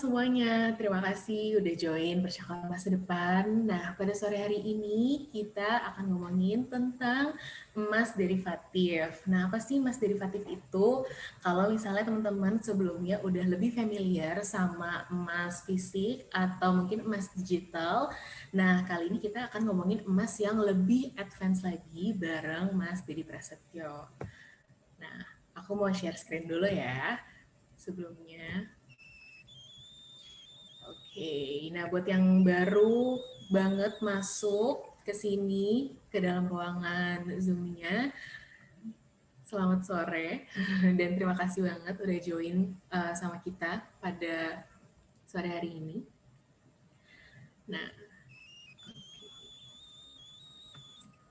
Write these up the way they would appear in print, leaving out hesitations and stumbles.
semuanya, terima kasih udah join Percakapan Masa Depan. Nah, pada sore hari ini kita akan ngomongin tentang emas derivatif. Nah, apa sih emas derivatif itu? Kalau misalnya teman-teman sebelumnya udah lebih familiar sama emas fisik atau mungkin emas digital, nah kali ini kita akan ngomongin emas yang lebih advance lagi bareng Mas Dedi Prasetyo. Nah, aku mau share screen dulu ya sebelumnya. Oke, nah buat yang baru banget masuk ke sini, ke dalam ruangan Zoom-nya, selamat sore, dan terima kasih banget udah join sama kita pada sore hari ini.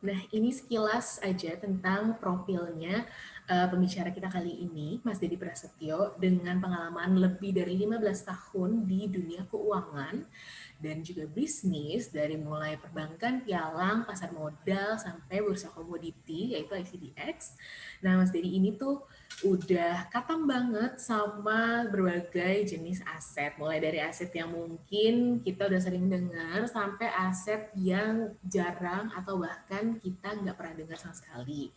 Nah, ini sekilas aja tentang profilnya pembicara kita kali ini, Mas Dedi Prasetyo, dengan pengalaman lebih dari 15 tahun di dunia keuangan dan juga bisnis, dari mulai perbankan, pialang, pasar modal, sampai bursa komoditi, yaitu ICDX. Nah, Mas Dedi ini tuh udah katam banget sama berbagai jenis aset, mulai dari aset yang mungkin kita udah sering dengar sampai aset yang jarang atau bahkan kita nggak pernah dengar sama sekali.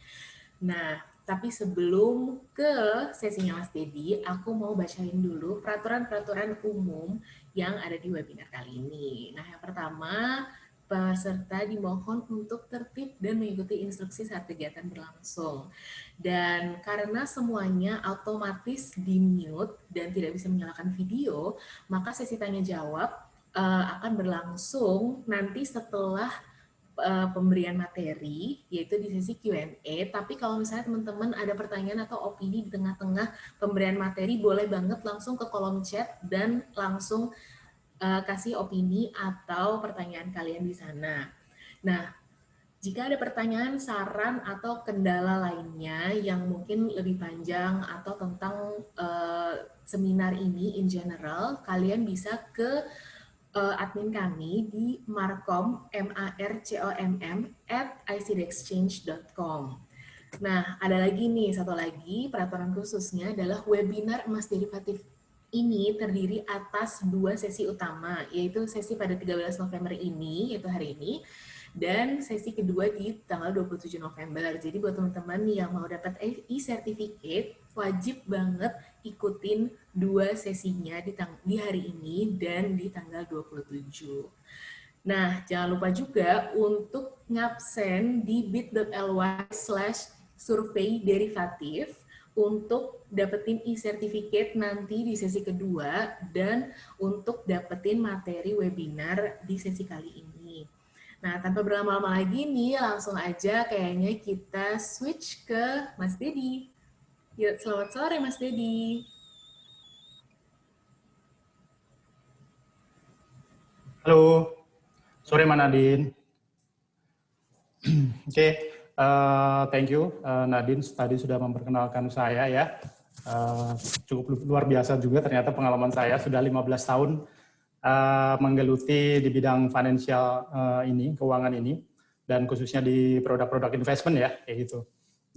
Nah, tapi sebelum ke sesinya Mas Dedi, aku mau bacain dulu peraturan-peraturan umum yang ada di webinar kali ini. Nah, yang pertama, peserta dimohon untuk tertib dan mengikuti instruksi saat kegiatan berlangsung. Dan karena semuanya otomatis di-mute dan tidak bisa menyalakan video, maka sesi tanya jawab akan berlangsung nanti setelah pemberian materi, yaitu di sesi Q&A. Tapi kalau misalnya teman-teman ada pertanyaan atau opini di tengah-tengah pemberian materi, boleh banget langsung ke kolom chat dan langsung kasih opini atau pertanyaan kalian di sana. Nah, jika ada pertanyaan, saran, atau kendala lainnya yang mungkin lebih panjang atau tentang seminar ini in general, kalian bisa ke admin kami di marcom, marcomm, @icdexchange.com. Nah, ada lagi nih, satu lagi peraturan khususnya adalah webinar emas derivatif ini terdiri atas 2 sesi utama, yaitu sesi pada 13 November ini, yaitu hari ini, dan sesi kedua di tanggal 27 November. Jadi buat teman-teman yang mau dapat e-certificate, wajib banget ikutin 2 sesinya di hari ini dan di tanggal 27. Nah, jangan lupa juga untuk ngabsen di bit.ly/survei derivatif untuk dapetin e-certificate nanti di sesi kedua dan untuk dapetin materi webinar di sesi kali ini. Nah, tanpa berlama-lama lagi nih, langsung aja kayaknya kita switch ke Mas Dedi. Yuk, selamat sore Mas Dedi. Halo, sore Nadine. Oke, thank you Nadine tadi sudah memperkenalkan saya ya. Cukup luar biasa juga ternyata pengalaman saya sudah 15 tahun menggeluti di bidang financial ini, keuangan ini, dan khususnya di produk-produk investment ya, kayak gitu.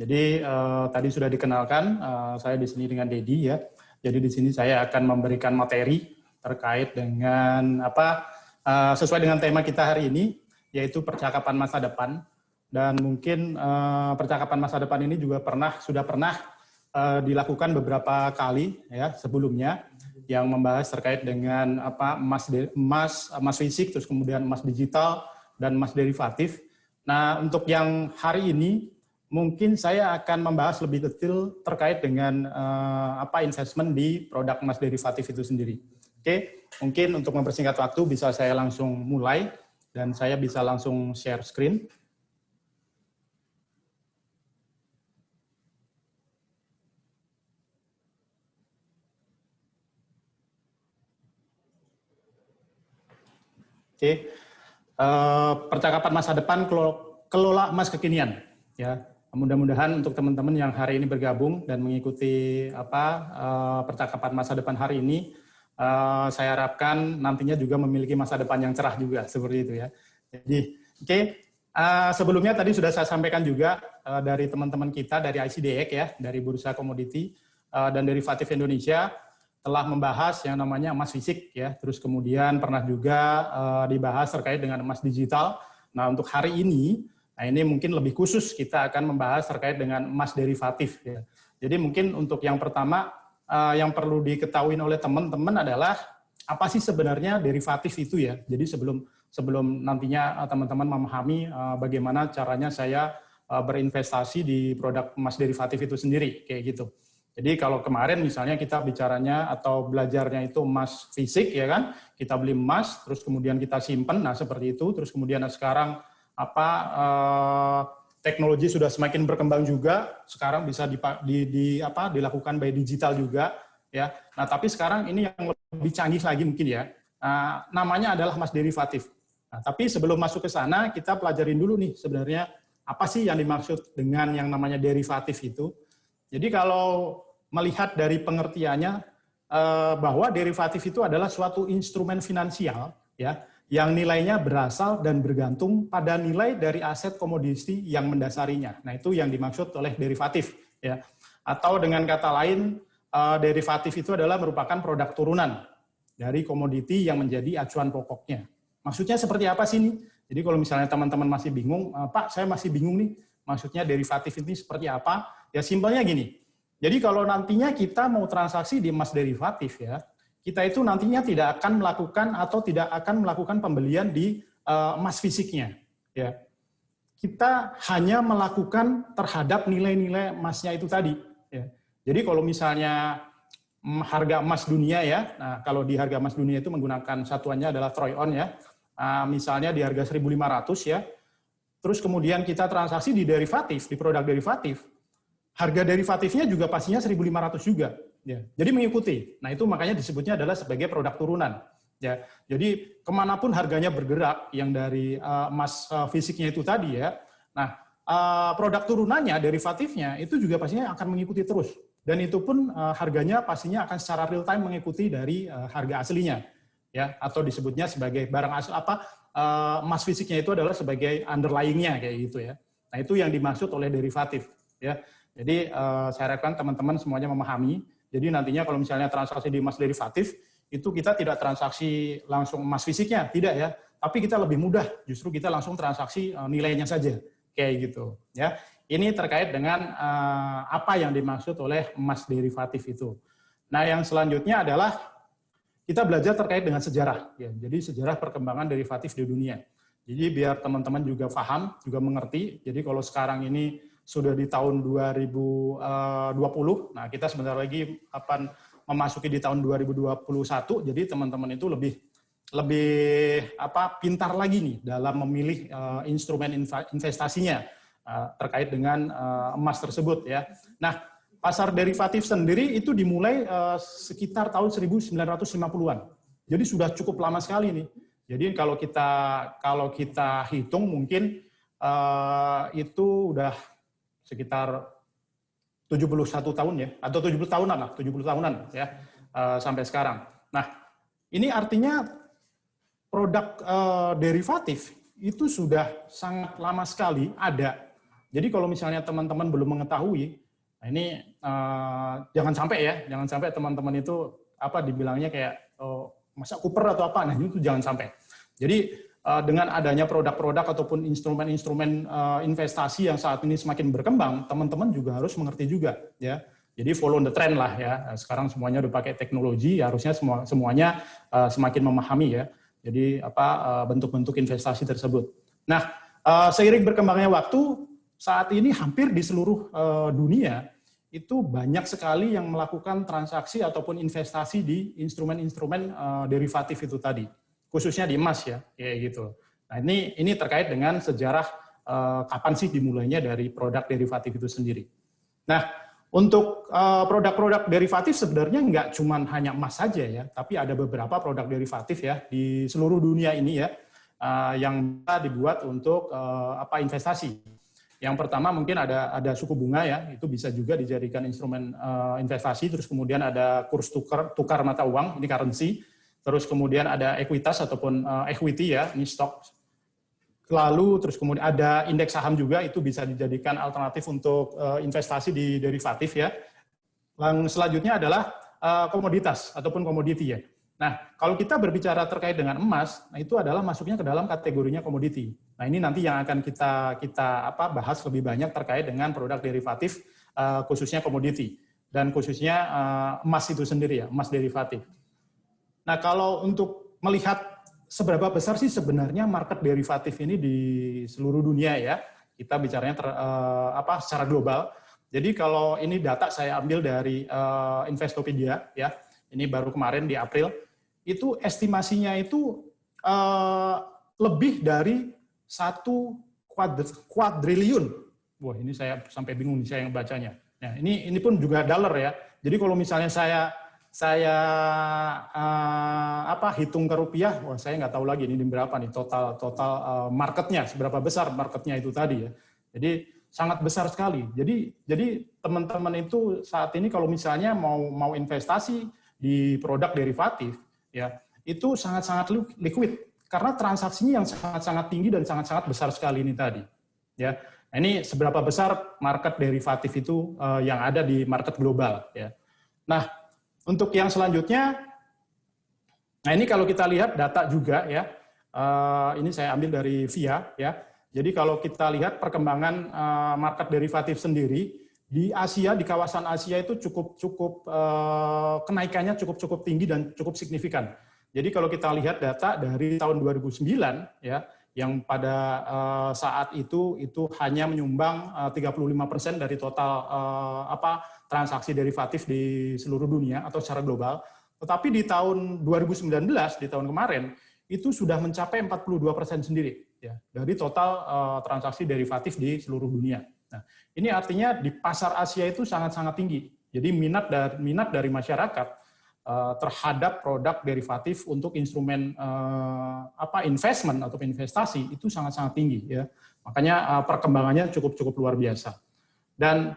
Jadi tadi sudah dikenalkan, saya di sini dengan Dedi ya. Jadi di sini saya akan memberikan materi terkait dengan sesuai dengan tema kita hari ini, yaitu percakapan masa depan. Dan mungkin percakapan masa depan ini juga sudah pernah dilakukan beberapa kali ya sebelumnya, yang membahas terkait dengan emas fisik, terus kemudian emas digital dan emas derivatif. Nah, untuk yang hari ini mungkin saya akan membahas lebih detail terkait dengan investment di produk emas derivatif itu sendiri. Oke, mungkin untuk mempersingkat waktu bisa saya langsung mulai dan saya bisa langsung share screen. Oke, percakapan masa depan kelola emas kekinian. Ya, mudah-mudahan untuk teman-teman yang hari ini bergabung dan mengikuti percakapan masa depan hari ini, saya harapkan nantinya juga memiliki masa depan yang cerah juga seperti itu ya. Jadi, oke, sebelumnya tadi sudah saya sampaikan juga dari teman-teman kita dari ICDX ya, dari Bursa Komoditi dan Derivatif Indonesia. telah membahas yang namanya emas fisik ya, terus kemudian pernah juga dibahas terkait dengan emas digital. Nah, untuk hari ini, nah ini mungkin lebih khusus kita akan membahas terkait dengan emas derivatif ya. Jadi mungkin untuk yang pertama yang perlu diketahui oleh teman-teman adalah apa sih sebenarnya derivatif itu ya. Jadi sebelum nantinya teman-teman memahami bagaimana caranya saya berinvestasi di produk emas derivatif itu sendiri, kayak gitu. Jadi kalau kemarin misalnya kita bicaranya atau belajarnya itu emas fisik, ya kan, kita beli emas, terus kemudian kita simpan, nah seperti itu, terus kemudian sekarang teknologi sudah semakin berkembang juga, sekarang bisa dilakukan by digital juga, ya. Nah tapi sekarang ini yang lebih canggih lagi mungkin ya, namanya adalah emas derivatif. Nah, tapi sebelum masuk ke sana, kita pelajarin dulu nih sebenarnya apa sih yang dimaksud dengan yang namanya derivatif itu. Jadi kalau melihat dari pengertiannya bahwa derivatif itu adalah suatu instrumen finansial ya yang nilainya berasal dan bergantung pada nilai dari aset komoditi yang mendasarinya. Nah, itu yang dimaksud oleh derivatif ya. Atau dengan kata lain derivatif itu adalah merupakan produk turunan dari komoditi yang menjadi acuan pokoknya. Maksudnya seperti apa sih ini? Jadi kalau misalnya teman-teman masih bingung, Pak, saya masih bingung nih, maksudnya derivatif ini seperti apa? Ya simpelnya gini. Jadi kalau nantinya kita mau transaksi di emas derivatif ya, kita itu nantinya tidak akan melakukan atau tidak akan melakukan pembelian di emas fisiknya. Ya, kita hanya melakukan terhadap nilai-nilai emasnya itu tadi. Ya. Jadi kalau misalnya harga emas dunia ya, nah kalau di harga emas dunia itu menggunakan satuannya adalah troy ounce ya. Misalnya di harga 1.500 ya, terus kemudian kita transaksi di derivatif, di produk derivatif, harga derivatifnya juga pastinya 1.500 juga. Ya. Jadi mengikuti. Nah itu makanya disebutnya adalah sebagai produk turunan. Ya. Jadi kemanapun harganya bergerak, yang dari emas fisiknya itu tadi ya, nah produk turunannya, derivatifnya, itu juga pastinya akan mengikuti terus. Dan itu pun harganya pastinya akan secara real time mengikuti dari harga aslinya. Ya, atau disebutnya sebagai barang asli emas fisiknya itu adalah sebagai underlying-nya kayak gitu ya. Nah, itu yang dimaksud oleh derivatif ya. Jadi saya harapkan teman-teman semuanya memahami. Jadi nantinya kalau misalnya transaksi di emas derivatif itu kita tidak transaksi langsung emas fisiknya, tidak ya. Tapi kita lebih mudah, justru kita langsung transaksi nilainya saja kayak gitu ya. Ini terkait dengan apa yang dimaksud oleh emas derivatif itu. Nah, yang selanjutnya adalah kita belajar terkait dengan sejarah, ya. Jadi sejarah perkembangan derivatif di dunia. Jadi biar teman-teman juga paham, juga mengerti. Jadi kalau sekarang ini sudah di tahun 2020, nah kita sebentar lagi akan memasuki di tahun 2021. Jadi teman-teman itu lebih pintar lagi nih dalam memilih instrumen investasinya terkait dengan emas tersebut ya. Nah, pasar derivatif sendiri itu dimulai sekitar tahun 1950-an. Jadi sudah cukup lama sekali nih. Jadi kalau kita hitung mungkin itu udah sekitar 71 tahun ya, atau 70 tahunan ya sampai sekarang. Nah, ini artinya produk derivatif itu sudah sangat lama sekali ada. Jadi kalau misalnya teman-teman belum mengetahui, nah ini jangan sampai teman-teman itu dibilangnya kayak masa kuper atau apa, nah itu jangan sampai. Jadi dengan adanya produk-produk ataupun instrumen-instrumen investasi yang saat ini semakin berkembang, teman-teman juga harus mengerti juga ya. Jadi follow the trend lah ya. Sekarang semuanya udah pakai teknologi, harusnya semuanya semakin memahami ya. Jadi bentuk-bentuk investasi tersebut. Nah, seiring berkembangnya waktu, saat ini hampir di seluruh dunia itu banyak sekali yang melakukan transaksi ataupun investasi di instrumen-instrumen derivatif itu tadi, khususnya di emas ya, kayak gitu. Nah ini terkait dengan sejarah kapan sih dimulainya dari produk derivatif itu sendiri. Nah untuk produk-produk derivatif sebenarnya nggak cuma hanya emas saja ya, tapi ada beberapa produk derivatif ya di seluruh dunia ini ya yang bisa dibuat untuk investasi. Yang pertama mungkin ada suku bunga ya, itu bisa juga dijadikan instrumen investasi. Terus kemudian ada kurs tukar mata uang, ini currency. Terus kemudian ada ekuitas ataupun equity ya, ini stock. Lalu terus kemudian ada indeks saham juga, itu bisa dijadikan alternatif untuk investasi di derivatif ya. Yang selanjutnya adalah komoditas ataupun komoditi ya. Nah, kalau kita berbicara terkait dengan emas, nah itu adalah masuknya ke dalam kategorinya komoditi. Nah, ini nanti yang akan kita bahas lebih banyak terkait dengan produk derivatif khususnya komoditi dan khususnya emas itu sendiri ya, emas derivatif. Nah, kalau untuk melihat seberapa besar sih sebenarnya market derivatif ini di seluruh dunia ya, kita bicaranya secara global. Jadi kalau ini data saya ambil dari Investopedia ya, ini baru kemarin di April. Itu estimasinya itu lebih dari 1 kuadriliun. Wah, ini saya sampai bingung nih saya yang bacanya. Nah, ini pun juga dollar ya. Jadi kalau misalnya saya hitung ke rupiah, wah saya nggak tahu lagi ini berapa nih total marketnya, seberapa besar marketnya itu tadi ya. Jadi sangat besar sekali. Jadi teman-teman itu saat ini kalau misalnya mau investasi di produk derivatif, ya itu sangat-sangat liquid karena transaksinya yang sangat-sangat tinggi dan sangat-sangat besar sekali ini tadi ya. Nah, ini seberapa besar market derivatif itu yang ada di market global ya. Nah, untuk yang selanjutnya, nah ini kalau kita lihat data juga ya, ini saya ambil dari VIA ya. Jadi kalau kita lihat perkembangan market derivatif sendiri di Asia, di kawasan Asia itu cukup kenaikannya cukup tinggi dan cukup signifikan. Jadi kalau kita lihat data dari tahun 2009 ya, yang pada saat itu hanya menyumbang 35% dari total transaksi derivatif di seluruh dunia atau secara global. Tetapi di tahun 2019, di tahun kemarin, itu sudah mencapai 42% sendiri ya, dari total transaksi derivatif di seluruh dunia. Nah, ini artinya di pasar Asia itu sangat-sangat tinggi. Jadi minat dari masyarakat terhadap produk derivatif untuk instrumen investment atau investasi itu sangat-sangat tinggi ya. Makanya perkembangannya cukup luar biasa. Dan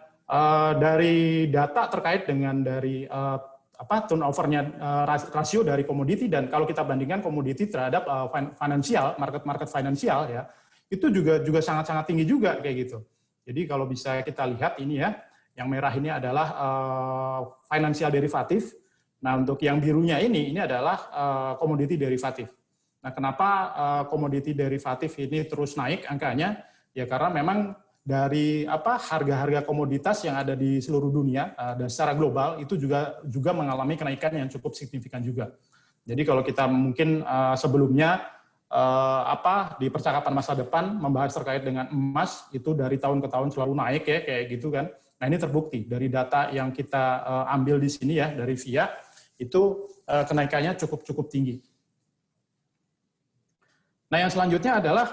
dari data terkait dengan dari turnover-nya rasio dari komoditi, dan kalau kita bandingkan komoditi terhadap finansial, market finansial ya, itu juga sangat-sangat tinggi juga kayak gitu. Jadi kalau bisa kita lihat ini ya, yang merah ini adalah financial derivatif. Nah, untuk yang birunya ini adalah komoditi derivatif. Nah, kenapa komoditi derivatif ini terus naik angkanya? Ya karena memang dari harga-harga komoditas yang ada di seluruh dunia dan secara global itu juga mengalami kenaikan yang cukup signifikan juga. Jadi kalau kita mungkin sebelumnya di percakapan masa depan membahas terkait dengan emas itu dari tahun ke tahun selalu naik ya kayak gitu kan. Nah, ini terbukti dari data yang kita ambil di sini ya dari VIA itu kenaikannya cukup tinggi. Nah, yang selanjutnya adalah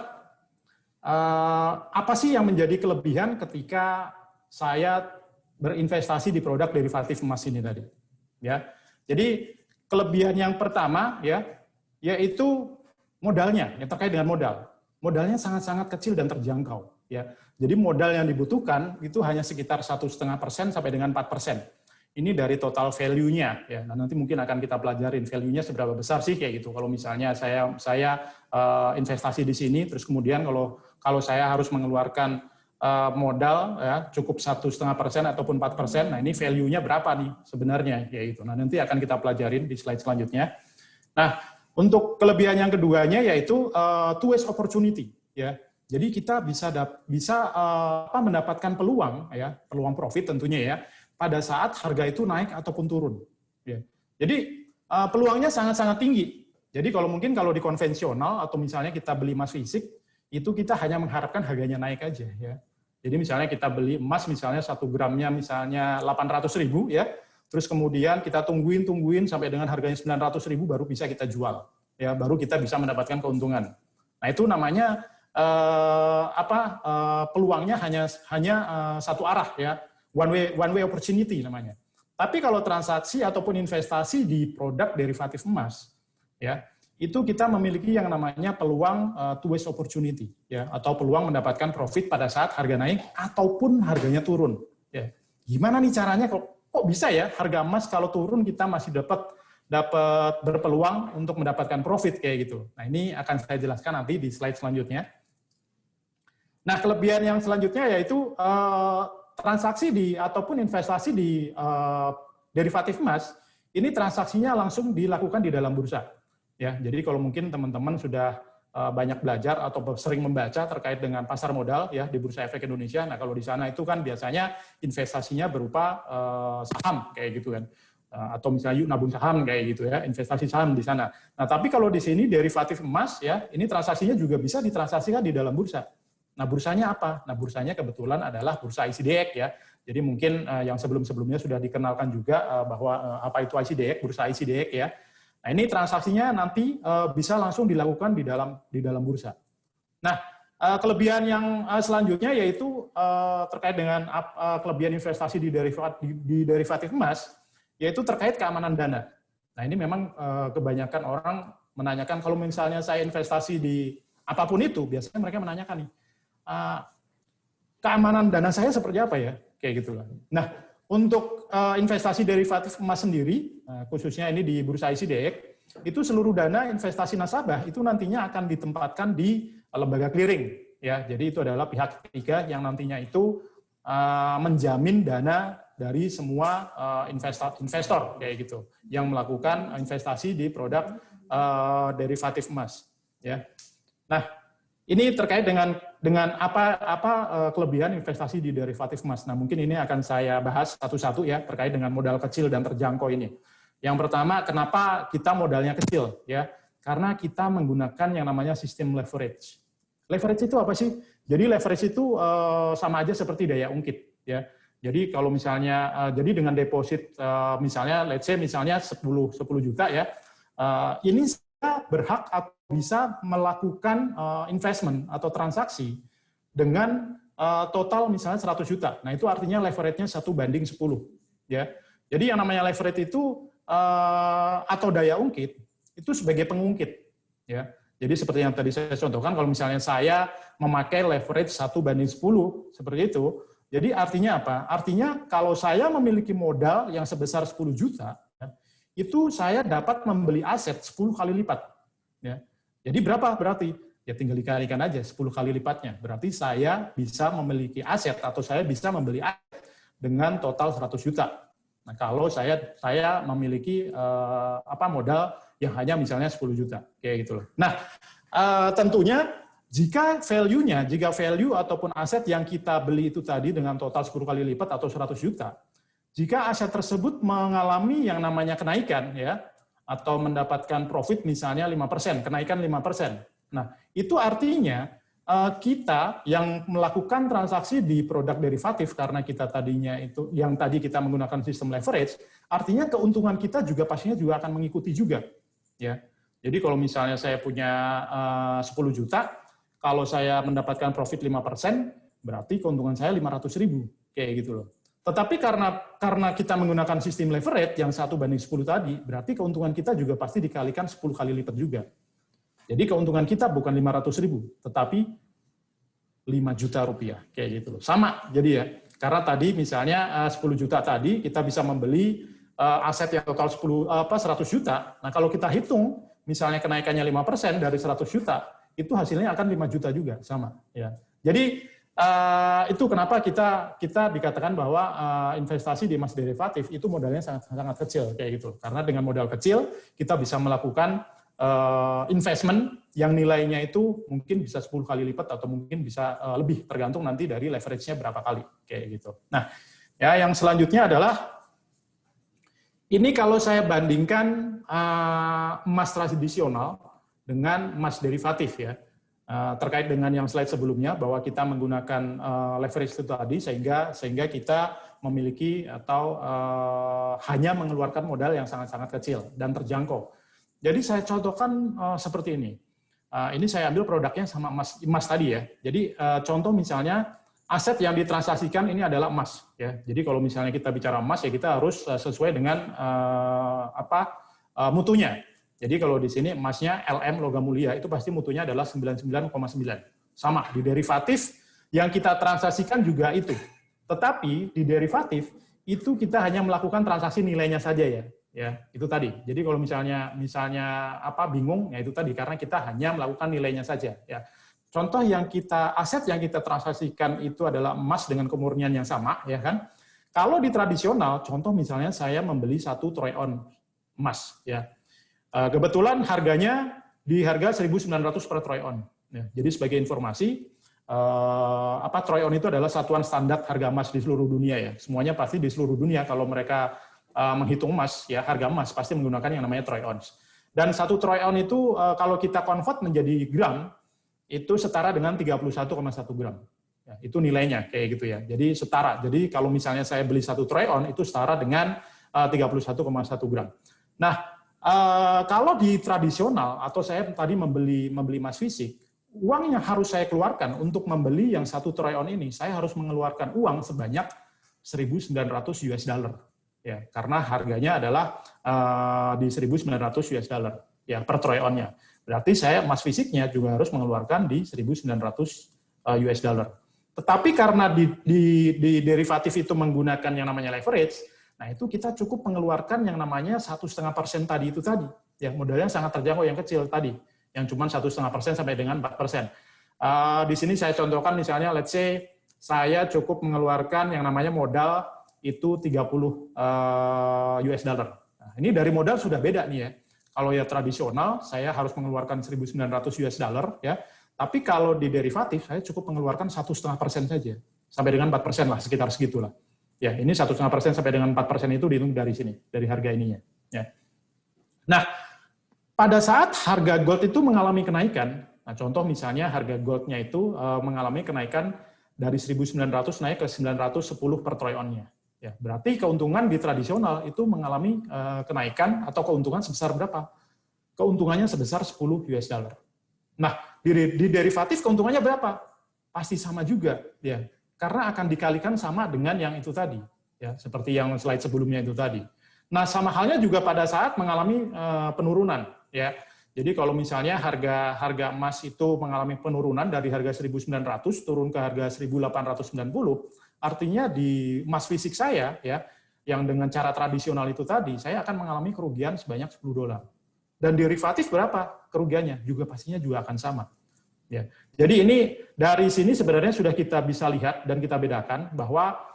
apa sih yang menjadi kelebihan ketika saya berinvestasi di produk derivatif emas ini tadi? Ya. Jadi kelebihan yang pertama ya yaitu modalnya, yang terkait dengan modal. Modalnya sangat-sangat kecil dan terjangkau. Ya. Jadi modal yang dibutuhkan itu hanya sekitar 1,5% sampai dengan 4%. Ini dari total value-nya. Ya. Nah, nanti mungkin akan kita pelajarin value-nya seberapa besar sih kayak gitu. Kalau misalnya saya investasi di sini, terus kemudian kalau saya harus mengeluarkan modal ya cukup 1,5% ataupun 4%, nah ini value-nya berapa nih sebenarnya kayak gitu. Nah, nanti akan kita pelajarin di slide selanjutnya. Nah, untuk kelebihan yang keduanya yaitu two ways opportunity ya. Jadi kita bisa mendapatkan peluang ya, peluang profit tentunya ya pada saat harga itu naik ataupun turun ya. Jadi peluangnya sangat-sangat tinggi. Jadi kalau di konvensional atau misalnya kita beli emas fisik itu kita hanya mengharapkan harganya naik aja ya. Jadi misalnya kita beli emas misalnya 1 gramnya misalnya 800.000 ya. Terus kemudian kita tungguin sampai dengan harganya 900.000 baru bisa kita jual, ya baru kita bisa mendapatkan keuntungan. Nah itu namanya peluangnya hanya satu arah ya, one way opportunity namanya. Tapi kalau transaksi ataupun investasi di produk derivatif emas, ya itu kita memiliki yang namanya peluang two ways opportunity, ya atau peluang mendapatkan profit pada saat harga naik ataupun harganya turun. Ya. Gimana nih caranya kok bisa ya harga emas kalau turun kita masih dapat berpeluang untuk mendapatkan profit kayak gitu. Nah, ini akan saya jelaskan nanti di slide selanjutnya. Nah, kelebihan yang selanjutnya yaitu transaksi ataupun investasi di derivatif emas ini transaksinya langsung dilakukan di dalam bursa. Ya, jadi kalau mungkin teman-teman sudah banyak belajar atau sering membaca terkait dengan pasar modal ya di Bursa Efek Indonesia. Nah, kalau di sana itu kan biasanya investasinya berupa saham kayak gitu kan. Atau misalnya yuk nabung saham kayak gitu ya, investasi saham di sana. Nah, tapi kalau di sini derivatif emas ya, ini transaksinya juga bisa ditransaksikan di dalam bursa. Nah, bursanya apa? Nah, bursanya kebetulan adalah bursa ICDX ya. Jadi mungkin yang sebelum-sebelumnya sudah dikenalkan juga bahwa apa itu ICDX, bursa ICDX ya. Nah, ini transaksinya nanti bisa langsung dilakukan di dalam bursa. Nah, kelebihan yang selanjutnya yaitu terkait dengan kelebihan investasi di derivatif emas, yaitu terkait keamanan dana. Nah, ini memang kebanyakan orang menanyakan kalau misalnya saya investasi di apapun itu, biasanya mereka menanyakan nih, keamanan dana saya seperti apa ya? Kayak gitu lah. Nah, untuk investasi derivatif emas sendiri, khususnya ini di Bursa ICDX, itu seluruh dana investasi nasabah itu nantinya akan ditempatkan di lembaga clearing. Ya, jadi itu adalah pihak ketiga yang nantinya itu menjamin dana dari semua investor kayak gitu, yang melakukan investasi di produk derivatif emas. Ya, nah ini terkait dengan apa kelebihan investasi di derivatif emas. Nah, mungkin ini akan saya bahas satu-satu ya terkait dengan modal kecil dan terjangkau ini. Yang pertama, kenapa kita modalnya kecil ya? Karena kita menggunakan yang namanya sistem leverage. Leverage itu apa sih? Jadi leverage itu sama aja seperti daya ungkit ya. Jadi kalau misalnya jadi dengan deposit misalnya let's say misalnya 10 juta ya. Ini saya berhak atau bisa melakukan investment atau transaksi dengan total misalnya 100 juta. Nah, itu artinya leverage-nya 1:10 ya. Jadi yang namanya leverage itu atau daya ungkit itu sebagai pengungkit ya. Jadi seperti yang tadi saya contohkan, kalau misalnya saya memakai leverage 1:10 seperti itu, jadi artinya apa? Artinya kalau saya memiliki modal yang sebesar 10 juta, itu saya dapat membeli aset 10 kali lipat ya. Jadi berapa berarti? Ya tinggal dikalikan aja 10 kali lipatnya. Berarti saya bisa memiliki aset atau saya bisa membeli aset dengan total 100 juta. Nah, kalau saya memiliki modal yang hanya misalnya 10 juta kayak gitu loh. Nah, tentunya jika value ataupun aset yang kita beli itu tadi dengan total 10 kali lipat atau 100 juta, jika aset tersebut mengalami yang namanya kenaikan ya, atau mendapatkan profit misalnya 5%, kenaikan 5%. Nah, itu artinya kita yang melakukan transaksi di produk derivatif karena kita tadinya itu yang tadi kita menggunakan sistem leverage, artinya keuntungan kita juga pastinya juga akan mengikuti juga. Ya. Jadi kalau misalnya saya punya 10 juta, kalau saya mendapatkan profit 5%, berarti keuntungan saya 500.000 kayak gitu loh. Tetapi karena kita menggunakan sistem leverage yang 1:10 tadi, berarti keuntungan kita juga pasti dikalikan 10 kali lipat juga. Jadi keuntungan kita bukan 500.000, tetapi 5 juta rupiah, kayak gitu loh. Sama, jadi ya. Karena tadi misalnya 10 juta tadi, kita bisa membeli aset yang total 100 juta. Nah, kalau kita hitung, misalnya kenaikannya 5% dari 100 juta, itu hasilnya akan 5 juta juga, sama. Ya. Jadi, itu kenapa kita dikatakan bahwa investasi di emas derivatif itu modalnya sangat kecil kayak gitu. Karena dengan modal kecil kita bisa melakukan investment yang nilainya itu mungkin bisa 10 kali lipat atau mungkin bisa lebih tergantung nanti dari leverage-nya berapa kali kayak gitu. Nah, ya yang selanjutnya adalah ini kalau saya bandingkan emas tradisional dengan emas derivatif ya. Terkait dengan yang slide sebelumnya bahwa kita menggunakan leverage itu tadi sehingga kita memiliki atau hanya mengeluarkan modal yang sangat-sangat kecil dan terjangkau. Jadi saya contohkan seperti ini. Ini saya ambil produknya sama emas tadi ya. Jadi contoh misalnya aset yang ditransaksikan ini adalah emas ya. Jadi kalau misalnya kita bicara emas ya kita harus sesuai dengan mutunya. Jadi kalau di sini emasnya LM logam mulia itu pasti mutunya adalah 99,9. Sama di derivatif yang kita transaksikan juga itu. Tetapi di derivatif itu kita hanya melakukan transaksi nilainya saja ya. Ya, itu tadi. Jadi kalau misalnya bingung ya itu tadi karena kita hanya melakukan nilainya saja ya. Contoh aset yang kita transaksikan itu adalah emas dengan kemurnian yang sama ya kan. Kalau di tradisional contoh misalnya saya membeli 1 troy ounce emas ya. Kebetulan harganya di harga 1.900 per troy ounce. Ya, jadi sebagai informasi, troy ounce itu adalah satuan standar harga emas di seluruh dunia ya. Semuanya pasti di seluruh dunia kalau mereka menghitung emas ya, harga emas pasti menggunakan yang namanya troy ounce. Dan satu troy ounce itu kalau kita convert menjadi gram itu setara dengan 31,1 gram. Ya, itu nilainya kayak gitu ya. Jadi setara. Jadi kalau misalnya saya beli satu troy ounce itu setara dengan 31,1 gram. Nah, kalau di tradisional atau saya tadi membeli emas fisik, uang yang harus saya keluarkan untuk membeli yang satu troy ounce ini, saya harus mengeluarkan uang sebanyak 1.900 US dollar. Ya, karena harganya adalah di 1.900 US dollar ya per troy ounce-nya. Berarti saya emas fisiknya juga harus mengeluarkan di 1.900 US dollar. Tetapi karena di derivatif itu menggunakan yang namanya leverage, nah itu kita cukup mengeluarkan yang namanya 1,5% tadi itu tadi. Ya, modalnya sangat terjangkau yang kecil tadi, yang cuma 1,5% sampai dengan 4%. Di sini saya contohkan misalnya, let's say saya cukup mengeluarkan yang namanya modal itu 30 US dollar. Nah, ini dari modal sudah beda nih ya. Kalau ya tradisional, saya harus mengeluarkan 1.900 US dollar, ya. Tapi kalau di derivatif, saya cukup mengeluarkan 1,5% saja, sampai dengan 4% lah, sekitar segitulah. Ya, ini 1,5% sampai dengan 4% itu dihitung dari sini, dari harga ininya. Ya. Nah, pada saat harga gold itu mengalami kenaikan, nah contoh misalnya harga goldnya itu mengalami kenaikan dari 1.900 naik ke 910 per troy ounce-nya. Ya, berarti keuntungan di tradisional itu mengalami kenaikan atau keuntungan sebesar berapa? Keuntungannya sebesar 10 US dollar. Nah, di derivatif keuntungannya berapa? Pasti sama juga, ya. Karena akan dikalikan sama dengan yang itu tadi, ya, seperti yang slide sebelumnya itu tadi. Nah, sama halnya juga pada saat mengalami penurunan, ya. Jadi kalau misalnya harga emas itu mengalami penurunan dari harga 1.900 turun ke harga 1.890, artinya di emas fisik saya ya, yang dengan cara tradisional itu tadi, saya akan mengalami kerugian sebanyak $10. Dan derivatif berapa kerugiannya? Juga pastinya juga akan sama. Ya. Jadi ini dari sini sebenarnya sudah kita bisa lihat dan kita bedakan bahwa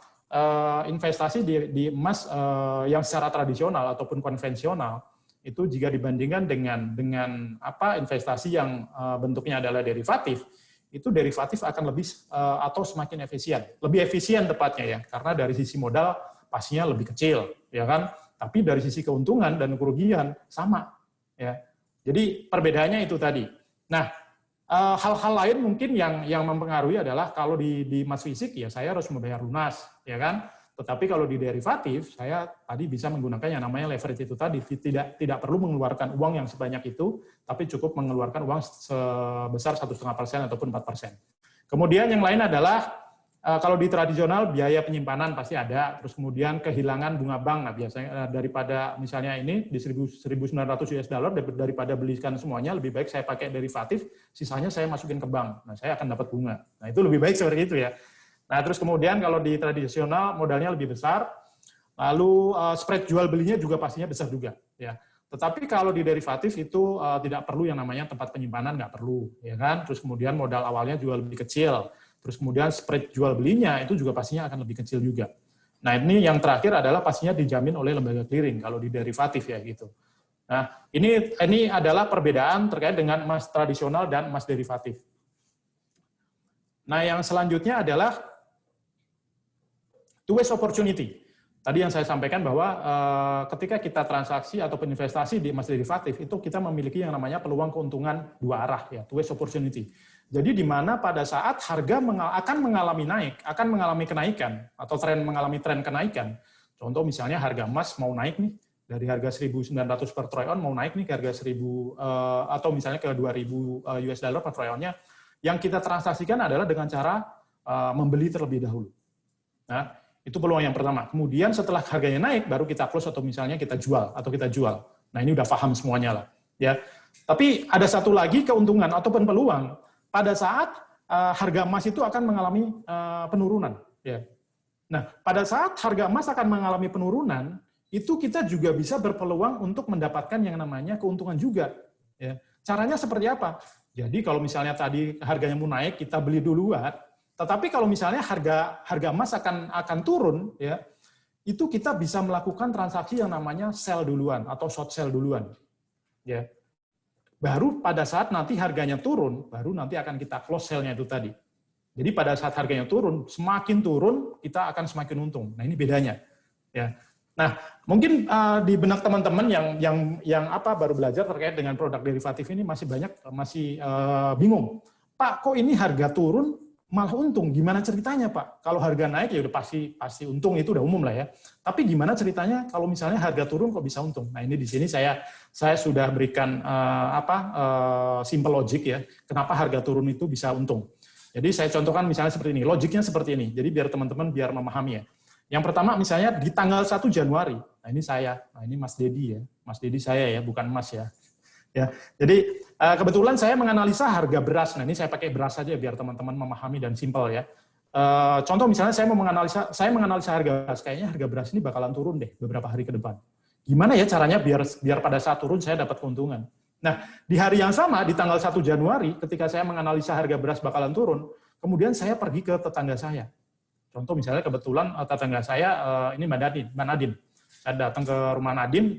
investasi di emas yang secara tradisional ataupun konvensional itu jika dibandingkan dengan investasi yang bentuknya adalah derivatif, itu derivatif akan lebih atau semakin efisien, lebih efisien tepatnya ya, karena dari sisi modal pastinya lebih kecil, ya kan? Tapi dari sisi keuntungan dan kerugian sama, ya. Jadi perbedaannya itu tadi. Nah, hal-hal lain mungkin yang mempengaruhi adalah kalau di emas fisik ya saya harus membayar lunas, ya kan? Tetapi kalau di derivatif, saya tadi bisa menggunakan yang namanya leverage itu tadi, tidak perlu mengeluarkan uang yang sebanyak itu, tapi cukup mengeluarkan uang sebesar 1,5% ataupun 4%. Kemudian yang lain adalah, kalau di tradisional biaya penyimpanan pasti ada, terus kemudian kehilangan bunga bank, nah biasanya daripada misalnya ini di 1.900 US dollar, daripada belikan semuanya, lebih baik saya pakai derivatif, sisanya saya masukin ke bank, nah saya akan dapat bunga. Nah itu lebih baik seperti itu ya. Nah, terus kemudian kalau di tradisional modalnya lebih besar, lalu spread jual belinya juga pastinya besar juga, ya. Tetapi kalau di derivatif itu tidak perlu yang namanya tempat penyimpanan, nggak perlu, ya kan. Terus kemudian modal awalnya juga lebih kecil, terus kemudian spread jual belinya itu juga pastinya akan lebih kecil juga. Nah, ini yang terakhir adalah pastinya dijamin oleh lembaga clearing kalau di derivatif ya gitu. Nah, ini adalah perbedaan terkait dengan emas tradisional dan emas derivatif. Nah, yang selanjutnya adalah two ways opportunity. Tadi yang saya sampaikan bahwa ketika kita transaksi atau investasi di emas derivatif, itu kita memiliki yang namanya peluang keuntungan dua arah, ya, two ways opportunity. Jadi di mana pada saat harga akan mengalami kenaikan, atau mengalami tren kenaikan. Contoh misalnya harga emas mau naik nih, dari harga 1.900 per troy ounce mau naik nih ke harga 1.000, atau misalnya ke 2.000 US dollar per troy ounce-nya, yang kita transaksikan adalah dengan cara membeli terlebih dahulu. Nah, itu peluang yang pertama. Kemudian setelah harganya naik, baru kita close atau misalnya kita jual. Nah, ini udah paham semuanya lah. Ya. Tapi ada satu lagi keuntungan ataupun peluang. Pada saat harga emas itu akan mengalami penurunan. Ya. Nah, pada saat harga emas akan mengalami penurunan, itu kita juga bisa berpeluang untuk mendapatkan yang namanya keuntungan juga. Ya. Caranya seperti apa? Jadi kalau misalnya tadi harganya mau naik, kita beli duluan. Tetapi kalau misalnya harga emas akan turun, ya, itu kita bisa melakukan transaksi yang namanya sell duluan atau short sell duluan. Ya. Baru pada saat nanti harganya turun, baru nanti akan kita close sell-nya itu tadi. Jadi pada saat harganya turun, semakin turun kita akan semakin untung. Nah, ini bedanya. Ya. Nah, mungkin di benak teman-teman yang baru belajar terkait dengan produk derivatif ini masih bingung. Pak, kok ini harga turun malah untung? Gimana ceritanya, Pak? Kalau harga naik ya udah pasti untung, itu udah umum lah ya. Tapi gimana ceritanya kalau misalnya harga turun kok bisa untung? Nah, ini di sini saya sudah berikan simple logic ya. Kenapa harga turun itu bisa untung? Jadi saya contohkan misalnya seperti ini. Logiknya seperti ini. Jadi biar teman-teman biar memahami ya. Yang pertama misalnya di tanggal 1 Januari. Nah, ini saya. Nah, ini Mas Dedi ya. Mas Dedi saya ya, bukan Mas ya. Ya, jadi kebetulan saya menganalisa harga beras. Nah, ini saya pakai beras saja biar teman-teman memahami dan simpel ya. Contoh misalnya saya menganalisa harga beras. Kayaknya harga beras ini bakalan turun deh beberapa hari ke depan. Gimana ya caranya biar pada saat turun saya dapat keuntungan. Nah, di hari yang sama di tanggal 1 Januari ketika saya menganalisa harga beras bakalan turun, kemudian saya pergi ke tetangga saya. Contoh misalnya kebetulan tetangga saya ini Mbak Nadine. Saya datang ke rumah Nadine,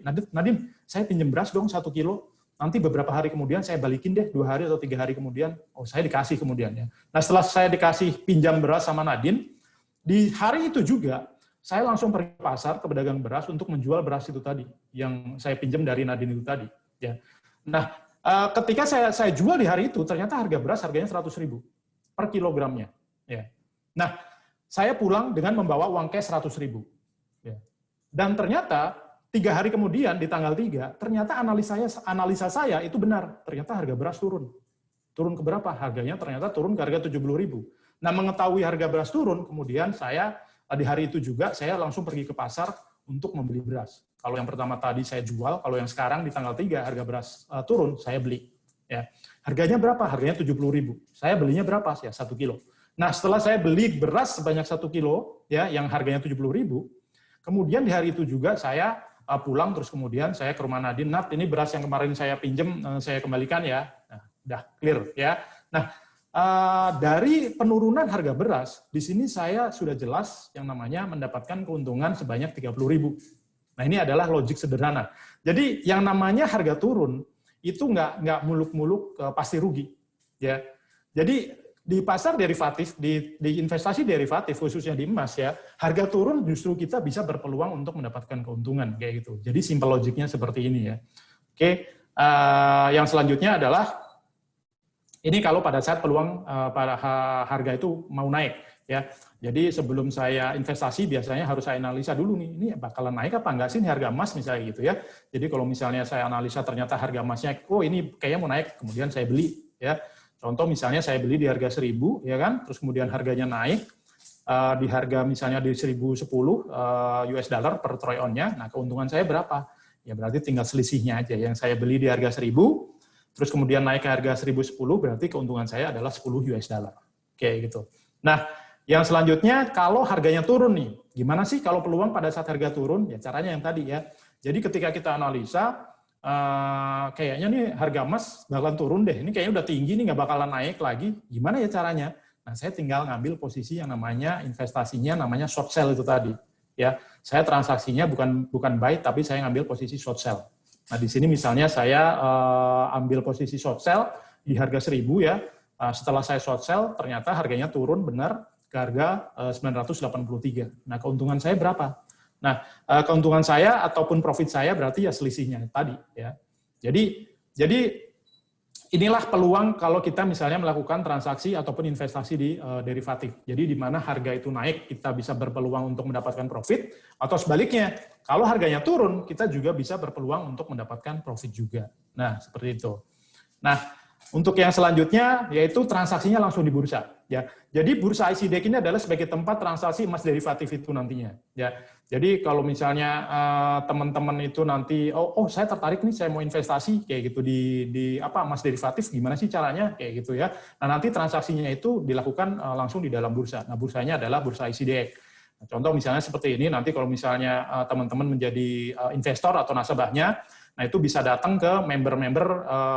saya pinjam beras dong 1 kilo. Nanti beberapa hari kemudian saya balikin deh 2 hari atau 3 hari kemudian, saya dikasih kemudian ya. Nah, setelah saya dikasih pinjam beras sama Nadine, di hari itu juga saya langsung pergi ke pasar ke pedagang beras untuk menjual beras itu tadi yang saya pinjam dari Nadine itu tadi. Ya. Nah, ketika saya jual di hari itu ternyata harga beras harganya 100.000 per kilogramnya. Ya. Nah, saya pulang dengan membawa uang cash 100.000. Ya. Dan ternyata 3 hari kemudian di tanggal 3, ternyata analisa saya itu benar. Ternyata harga beras turun. Turun ke berapa? Harganya ternyata turun ke harga 70.000. Nah, mengetahui harga beras turun, kemudian saya di hari itu juga saya langsung pergi ke pasar untuk membeli beras. Kalau yang pertama tadi saya jual, kalau yang sekarang di tanggal 3 harga beras turun, saya beli. Ya. Harganya berapa? Harganya 70.000. Saya belinya berapa? Ya, 1 kilo. Nah, setelah saya beli beras sebanyak 1 kilo, ya, yang harganya 70.000, kemudian di hari itu juga saya pulang, terus kemudian saya ke rumah Nadine, Nat, ini beras yang kemarin saya pinjam, saya kembalikan ya. Nah, udah clear ya. Nah, dari penurunan harga beras, di sini saya sudah jelas yang namanya mendapatkan keuntungan sebanyak 30.000. Nah, ini adalah logik sederhana. Jadi yang namanya harga turun itu nggak muluk-muluk pasti rugi. Ya. Jadi di pasar derivatif, di investasi derivatif khususnya di emas ya, harga turun justru kita bisa berpeluang untuk mendapatkan keuntungan kayak gitu. Jadi simple logiknya seperti ini ya. Oke, yang selanjutnya adalah ini kalau pada saat peluang pada harga itu mau naik ya. Jadi sebelum saya investasi biasanya harus saya analisa dulu nih, ini bakalan naik apa enggak sih ini harga emas misalnya gitu ya. Jadi kalau misalnya saya analisa ternyata harga emasnya, oh ini kayaknya mau naik, kemudian saya beli ya. Contoh misalnya saya beli di harga 1.000 ya kan, terus kemudian harganya naik di harga misalnya di 1.010 US dollar per troy on-nya. Nah, keuntungan saya berapa? Ya berarti tinggal selisihnya aja. Yang saya beli di harga 1.000 terus kemudian naik ke harga 1.010 berarti keuntungan saya adalah 10 US dollar. Kayak gitu. Nah, yang selanjutnya kalau harganya turun nih, gimana sih kalau peluang pada saat harga turun? Ya caranya yang tadi ya. Jadi ketika kita analisa kayaknya nih harga emas bakalan turun deh, ini kayaknya udah tinggi nih nggak bakalan naik lagi, gimana ya caranya? Nah, saya tinggal ngambil posisi yang namanya investasinya namanya short sell itu tadi ya. Saya transaksinya bukan buy tapi saya ngambil posisi short sell. Nah, di sini misalnya saya ambil posisi short sell di harga 1.000 ya. Setelah saya short sell ternyata harganya turun benar ke harga 983. Nah, keuntungan saya berapa? Nah, keuntungan saya ataupun profit saya berarti ya selisihnya tadi ya. Jadi inilah peluang kalau kita misalnya melakukan transaksi ataupun investasi di derivatif. Jadi di mana harga itu naik kita bisa berpeluang untuk mendapatkan profit, atau sebaliknya kalau harganya turun kita juga bisa berpeluang untuk mendapatkan profit juga. Nah, seperti itu. Nah, untuk yang selanjutnya yaitu transaksinya langsung di bursa ya. Jadi bursa ICDX ini adalah sebagai tempat transaksi emas derivatif itu nantinya ya. Jadi kalau misalnya teman-teman itu nanti saya tertarik nih saya mau investasi kayak gitu di emas derivatif, gimana sih caranya kayak gitu ya. Nah, nanti transaksinya itu dilakukan langsung di dalam bursa. Nah, bursanya adalah bursa ICDX. Nah, contoh misalnya seperti ini, nanti kalau misalnya teman-teman menjadi investor atau nasabahnya, nah itu bisa datang ke member-member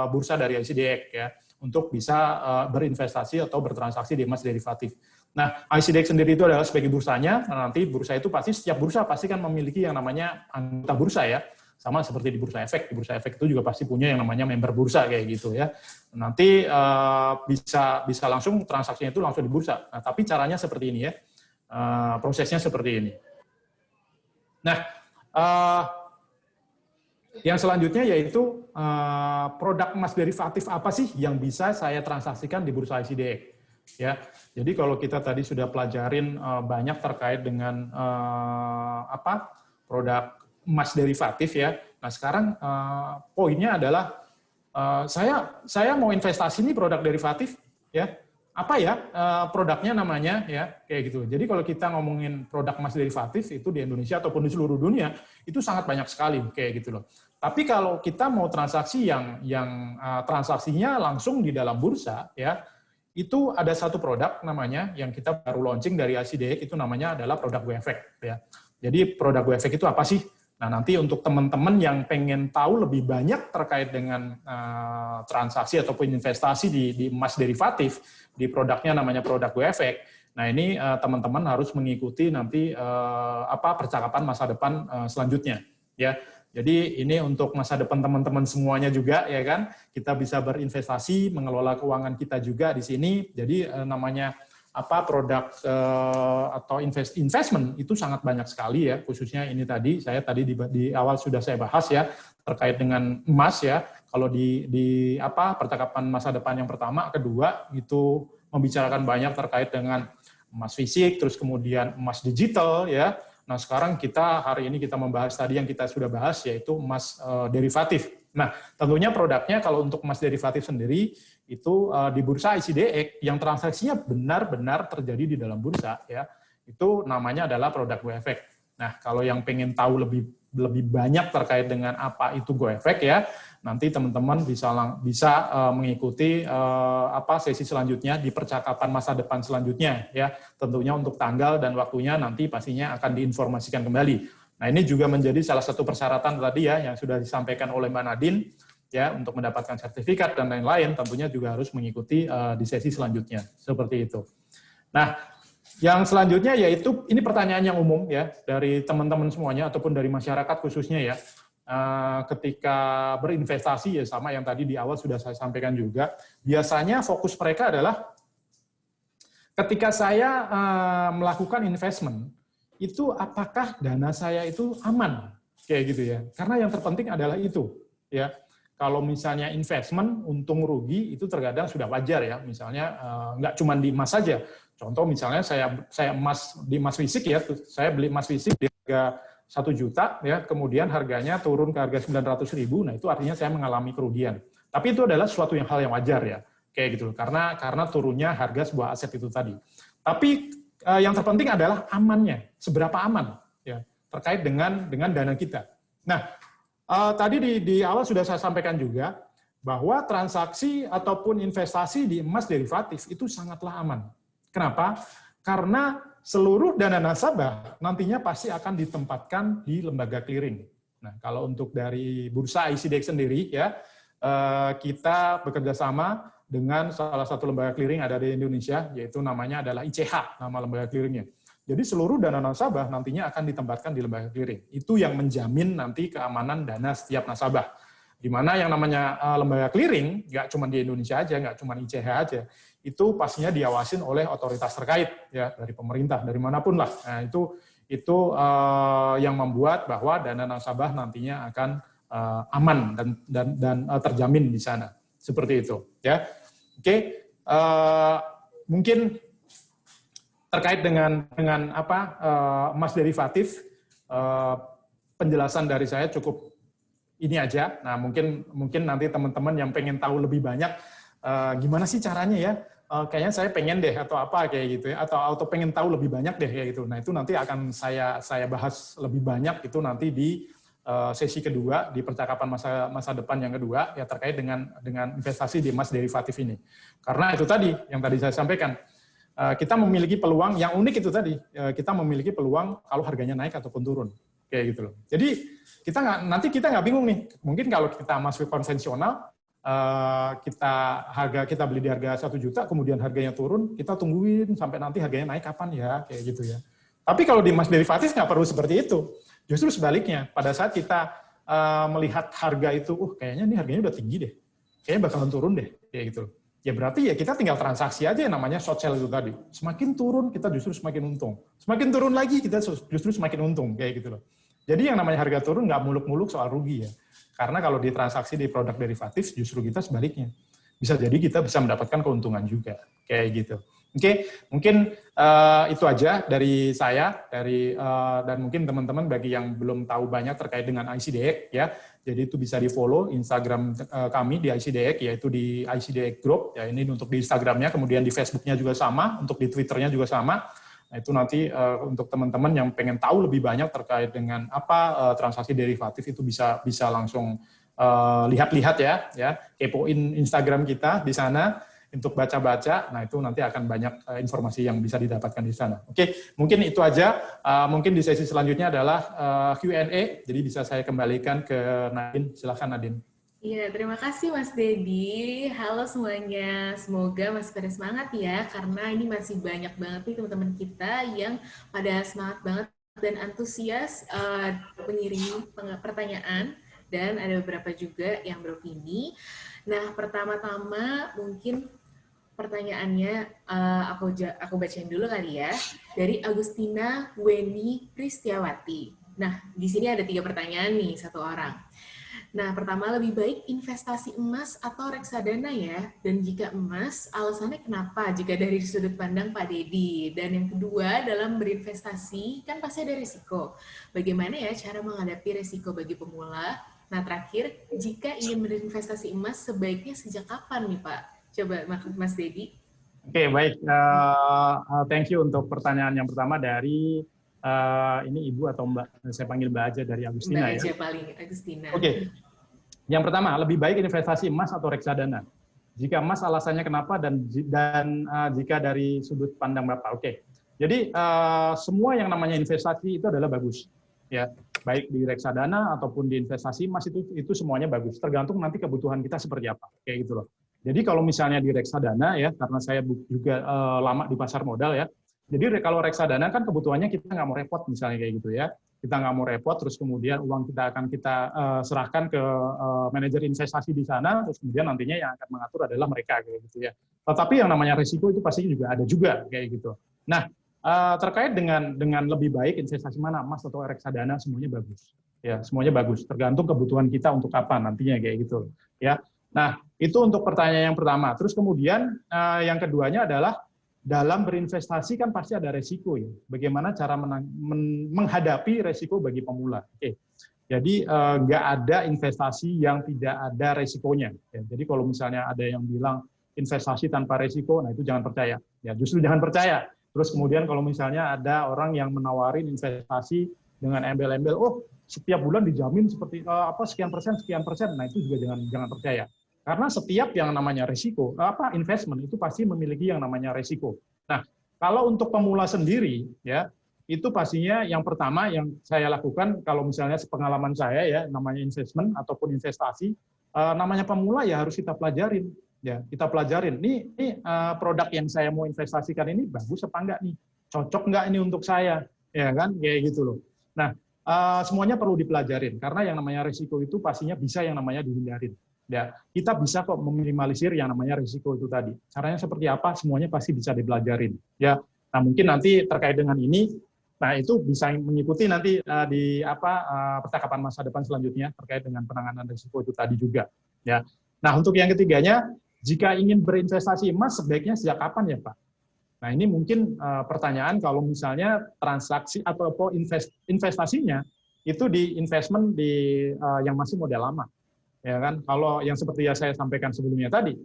bursa dari ICDX ya untuk bisa berinvestasi atau bertransaksi di emas derivatif. Nah, ICDX sendiri itu adalah sebagai bursanya. Nanti bursa itu pasti setiap bursa pasti kan memiliki yang namanya anggota bursa ya. Sama seperti di Bursa Efek. Di Bursa Efek itu juga pasti punya yang namanya member bursa kayak gitu ya. Nanti bisa langsung transaksinya itu langsung di bursa. Nah, tapi caranya seperti ini ya. Prosesnya seperti ini. Nah, yang selanjutnya yaitu produk emas derivatif apa sih yang bisa saya transaksikan di Bursa ICDX. Ya, jadi kalau kita tadi sudah pelajarin banyak terkait dengan produk emas derivatif ya. Nah sekarang poinnya adalah saya mau investasi ini produk derivatif ya. Apa ya produknya namanya ya kayak gitu. Jadi kalau kita ngomongin produk emas derivatif itu di Indonesia ataupun di seluruh dunia itu sangat banyak sekali kayak gitu loh. Tapi kalau kita mau transaksi yang transaksinya langsung di dalam bursa ya, itu ada satu produk namanya yang kita baru launching dari ICDX itu namanya adalah produk GoEffect ya. Jadi produk GoEffect itu apa sih? Nah, nanti untuk teman-teman yang pengen tahu lebih banyak terkait dengan transaksi ataupun investasi di emas derivatif, di produknya namanya produk GoEffect. Nah, ini teman-teman harus mengikuti nanti percakapan masa depan selanjutnya ya. Jadi ini untuk masa depan teman-teman semuanya juga ya kan. Kita bisa berinvestasi, mengelola keuangan kita juga di sini. Jadi namanya produk atau investment itu sangat banyak sekali ya, khususnya ini tadi saya di awal sudah saya bahas ya terkait dengan emas ya. Kalau di percakapan masa depan yang pertama, kedua itu membicarakan banyak terkait dengan emas fisik, terus kemudian emas digital ya. Nah, sekarang hari ini kita membahas tadi yang kita sudah bahas yaitu emas derivatif. Nah, tentunya produknya kalau untuk emas derivatif sendiri itu di Bursa ICDX yang transaksinya benar-benar terjadi di dalam bursa ya. Itu namanya adalah produk GoEffect. Nah, kalau yang pengen tahu lebih banyak terkait dengan apa itu GoEffect ya, nanti teman-teman bisa mengikuti sesi selanjutnya di percakapan masa depan selanjutnya ya. Tentunya untuk tanggal dan waktunya nanti pastinya akan diinformasikan kembali. Nah, ini juga menjadi salah satu persyaratan tadi ya yang sudah disampaikan oleh Mbak Nadine ya untuk mendapatkan sertifikat dan lain-lain tentunya juga harus mengikuti di sesi selanjutnya seperti itu. Nah, yang selanjutnya yaitu ini pertanyaan yang umum ya dari teman-teman semuanya ataupun dari masyarakat khususnya ya. Ketika berinvestasi ya sama yang tadi di awal sudah saya sampaikan juga, biasanya fokus mereka adalah ketika saya melakukan investment itu apakah dana saya itu aman kayak gitu ya. Karena yang terpenting adalah itu ya. Kalau misalnya investment untung rugi itu terkadang sudah wajar ya. Misalnya nggak cuma di emas saja. Contoh misalnya saya emas di emas fisik ya, saya beli emas fisik di harga 1 juta ya, kemudian harganya turun ke harga 900.000. Nah, itu artinya saya mengalami kerugian. Tapi itu adalah suatu hal yang wajar ya. Kayak gitu karena turunnya harga sebuah aset itu tadi. Tapi yang terpenting adalah amannya, seberapa aman ya terkait dengan dana kita. Nah, tadi di awal sudah saya sampaikan juga bahwa transaksi ataupun investasi di emas derivatif itu sangatlah aman. Kenapa? Karena seluruh dana nasabah nantinya pasti akan ditempatkan di lembaga clearing. Nah, kalau untuk dari Bursa ICDX sendiri ya, kita bekerja sama dengan salah satu lembaga clearing ada di Indonesia, yaitu namanya adalah ICH, nama lembaga clearingnya. Jadi seluruh dana nasabah nantinya akan ditempatkan di lembaga clearing. Itu yang menjamin nanti keamanan dana setiap nasabah. Di mana yang namanya lembaga clearing, nggak cuma di Indonesia aja, nggak cuma ICH aja, itu pastinya diawasin oleh otoritas terkait, ya dari pemerintah, dari manapun lah. Nah, itu yang membuat bahwa dana nasabah nantinya akan aman dan terjamin di sana. Seperti itu, ya. Oke, mungkin terkait dengan emas derivatif, penjelasan dari saya cukup ini aja. Nah, mungkin nanti teman-teman yang pengen tahu lebih banyak gimana sih caranya ya, kayaknya saya pengen deh atau apa kayak gitu ya, atau pengen tahu lebih banyak deh kayak gitu. Nah, itu nanti akan saya bahas lebih banyak itu nanti di sesi kedua di percakapan masa depan yang kedua ya terkait dengan investasi di emas derivatif ini. Karena itu tadi yang tadi saya sampaikan, kita memiliki peluang yang unik itu tadi, kita memiliki peluang kalau harganya naik ataupun turun kayak gitu loh. Jadi kita nggak bingung nih, mungkin kalau kita masuk konvensional kita beli di harga 1 juta, kemudian harganya turun, kita tungguin sampai nanti harganya naik kapan ya, kayak gitu ya. Tapi kalau di emas derivatif nggak perlu seperti itu. Justru sebaliknya, pada saat kita melihat harga itu, kayaknya ini harganya udah tinggi deh, kayaknya bakalan turun deh, kayak gitu. Ya berarti ya kita tinggal transaksi aja yang namanya short sell itu tadi. Semakin turun, kita justru semakin untung. Semakin turun lagi, kita justru semakin untung, kayak gitu loh. Jadi yang namanya harga turun nggak muluk-muluk soal rugi ya. Karena kalau di transaksi di produk derivatif, justru kita sebaliknya. Bisa jadi kita bisa mendapatkan keuntungan juga, kayak gitu. Oke, mungkin itu aja dari saya, dan mungkin teman-teman bagi yang belum tahu banyak terkait dengan ICDX ya, jadi itu bisa di follow Instagram kami di ICDX, yaitu di ICDX Group ya, ini untuk di Instagramnya, kemudian di Facebooknya juga sama, untuk di Twitternya juga sama. Nah, itu nanti untuk teman-teman yang pengen tahu lebih banyak terkait dengan apa transaksi derivatif itu bisa langsung lihat-lihat ya, kepoin Instagram kita di sana untuk baca-baca. Nah, itu nanti akan banyak informasi yang bisa didapatkan di sana. Oke, mungkin itu aja. Mungkin di sesi selanjutnya adalah Q&A. Jadi bisa saya kembalikan ke Nadine. Silakan Nadine. Iya, terima kasih Mas Dedi. Halo semuanya. Semoga masih pada semangat ya, karena ini masih banyak banget nih teman-teman kita yang pada semangat banget dan antusias mengirim pertanyaan, dan ada beberapa juga yang beropini. Nah, pertama-tama mungkin pertanyaannya aku bacain dulu kali ya, dari Agustina Weni Pristiawati. Nah, di sini ada 3 pertanyaan nih, satu orang. Nah, pertama, lebih baik investasi emas atau reksadana ya? Dan jika emas, alasannya kenapa jika dari sudut pandang Pak Dedi? Dan yang kedua, dalam berinvestasi kan pasti ada risiko. Bagaimana ya cara menghadapi risiko bagi pemula? Nah, terakhir, jika ingin berinvestasi emas, sebaiknya sejak kapan nih Pak? Coba Mas Dedi. Oke, baik. Thank you untuk pertanyaan yang pertama dari ini Ibu atau Mbak? Saya panggil Mbak aja, dari Agustina. Mbak aja paling, Agustina. Oke. Yang pertama, lebih baik investasi emas atau reksadana? Jika emas, alasannya kenapa, dan jika dari sudut pandang Bapak. Oke. Jadi semua yang namanya investasi itu adalah bagus. Ya, baik di reksadana ataupun di investasi emas itu semuanya bagus. Tergantung nanti kebutuhan kita seperti apa, kayak gitu loh. Jadi kalau misalnya di reksadana ya, karena saya juga lama di pasar modal ya, jadi kalau reksadana kan kebutuhannya kita nggak mau repot misalnya kayak gitu ya, kita nggak mau repot, terus kemudian uang kita akan serahkan ke manajer investasi di sana, terus kemudian nantinya yang akan mengatur adalah mereka kayak gitu ya. Tetapi yang namanya risiko itu pasti juga ada juga kayak gitu. Nah, terkait dengan lebih baik investasi mana, emas atau reksadana, semuanya bagus. Ya, semuanya bagus. Tergantung kebutuhan kita untuk apa nantinya kayak gitu. Ya. Nah, itu untuk pertanyaan yang pertama. Terus kemudian yang keduanya adalah dalam berinvestasi kan pasti ada resiko ya. Bagaimana cara menghadapi resiko bagi pemula? Oke. Jadi nggak ada investasi yang tidak ada resikonya. Ya, jadi kalau misalnya ada yang bilang investasi tanpa resiko, nah itu jangan percaya. Ya, justru jangan percaya. Terus kemudian kalau misalnya ada orang yang menawarin investasi dengan embel-embel, setiap bulan dijamin seperti sekian persen, nah itu juga jangan percaya. Karena setiap yang namanya risiko, investment itu pasti memiliki yang namanya risiko. Nah, kalau untuk pemula sendiri, ya itu pastinya yang pertama yang saya lakukan kalau misalnya sepengalaman saya ya, namanya investment ataupun investasi, namanya pemula ya harus kita pelajarin. Ya, kita pelajarin. Ini produk yang saya mau investasikan ini bagus apa enggak nih? Cocok enggak ini untuk saya? Ya kan, kayak gitu loh. Nah, semuanya perlu dipelajarin karena yang namanya risiko itu pastinya bisa yang namanya dihindarin. Ya, kita bisa kok meminimalisir yang namanya risiko itu tadi. Caranya seperti apa? Semuanya pasti bisa dipelajarin. Ya, nah mungkin nanti terkait dengan ini, nah itu bisa mengikuti nanti di percakapan masa depan selanjutnya terkait dengan penanganan risiko itu tadi juga. Ya, nah untuk yang ketiganya, jika ingin berinvestasi emas sebaiknya sejak kapan ya Pak? Nah ini mungkin pertanyaan kalau misalnya transaksi atau investasinya itu di investment yang masih modal lama. Ya kan, kalau yang seperti yang saya sampaikan sebelumnya tadi,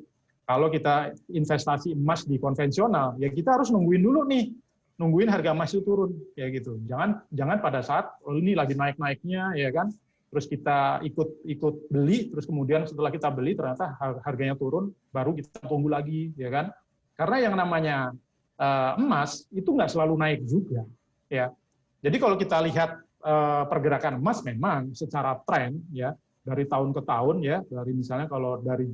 kalau kita investasi emas di konvensional, ya kita harus nungguin harga emas itu turun, ya gitu. Jangan pada saat ini lagi naik-naiknya, ya kan, terus kita ikut beli, terus kemudian setelah kita beli ternyata harganya turun, baru kita tunggu lagi, ya kan. Karena yang namanya emas itu nggak selalu naik juga, ya. Jadi kalau kita lihat pergerakan emas memang secara tren, ya. dari tahun ke tahun ya, dari misalnya kalau dari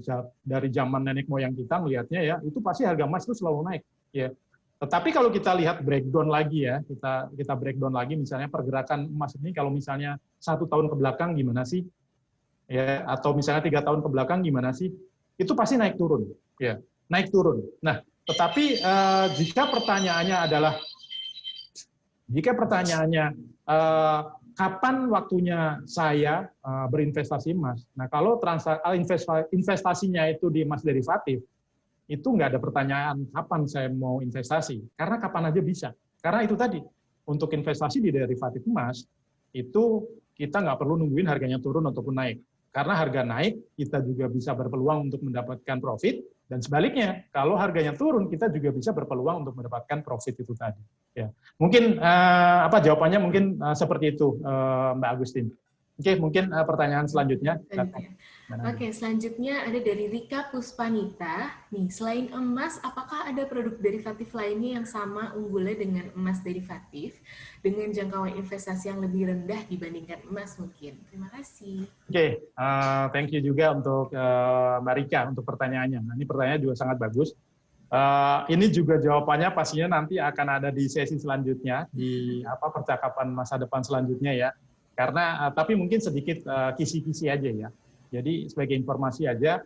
zaman nenek moyang kita melihatnya ya, itu pasti harga emas itu selalu naik ya. Tetapi kalau kita lihat breakdown lagi ya, kita breakdown lagi misalnya pergerakan emas ini kalau misalnya 1 tahun ke belakang gimana sih? Ya, atau misalnya 3 tahun ke belakang gimana sih? Itu pasti naik turun ya, naik turun. Nah, tetapi jika pertanyaannya kapan waktunya saya berinvestasi emas? Nah, kalau investasinya itu di emas derivatif, itu nggak ada pertanyaan kapan saya mau investasi, karena kapan aja bisa. Karena itu tadi, untuk investasi di derivatif emas, itu kita nggak perlu nungguin harganya turun ataupun naik. Karena harga naik, kita juga bisa berpeluang untuk mendapatkan profit, dan sebaliknya, kalau harganya turun, kita juga bisa berpeluang untuk mendapatkan profit itu tadi. Ya. Mungkin jawabannya mungkin seperti itu, Mbak Agustin. Oke, mungkin pertanyaan selanjutnya. Oke, selanjutnya ada dari Rika Puspanita. Nih, selain emas, apakah ada produk derivatif lainnya yang sama unggulnya dengan emas derivatif dengan jangkauan investasi yang lebih rendah dibandingkan emas mungkin? Terima kasih. Oke, thank you juga untuk Mbak Rika untuk pertanyaannya. Nah, ini pertanyaan juga sangat bagus. Ini juga jawabannya pastinya nanti akan ada di sesi selanjutnya, di percakapan masa depan selanjutnya ya. Karena tapi mungkin sedikit kisi-kisi aja ya. Jadi sebagai informasi aja,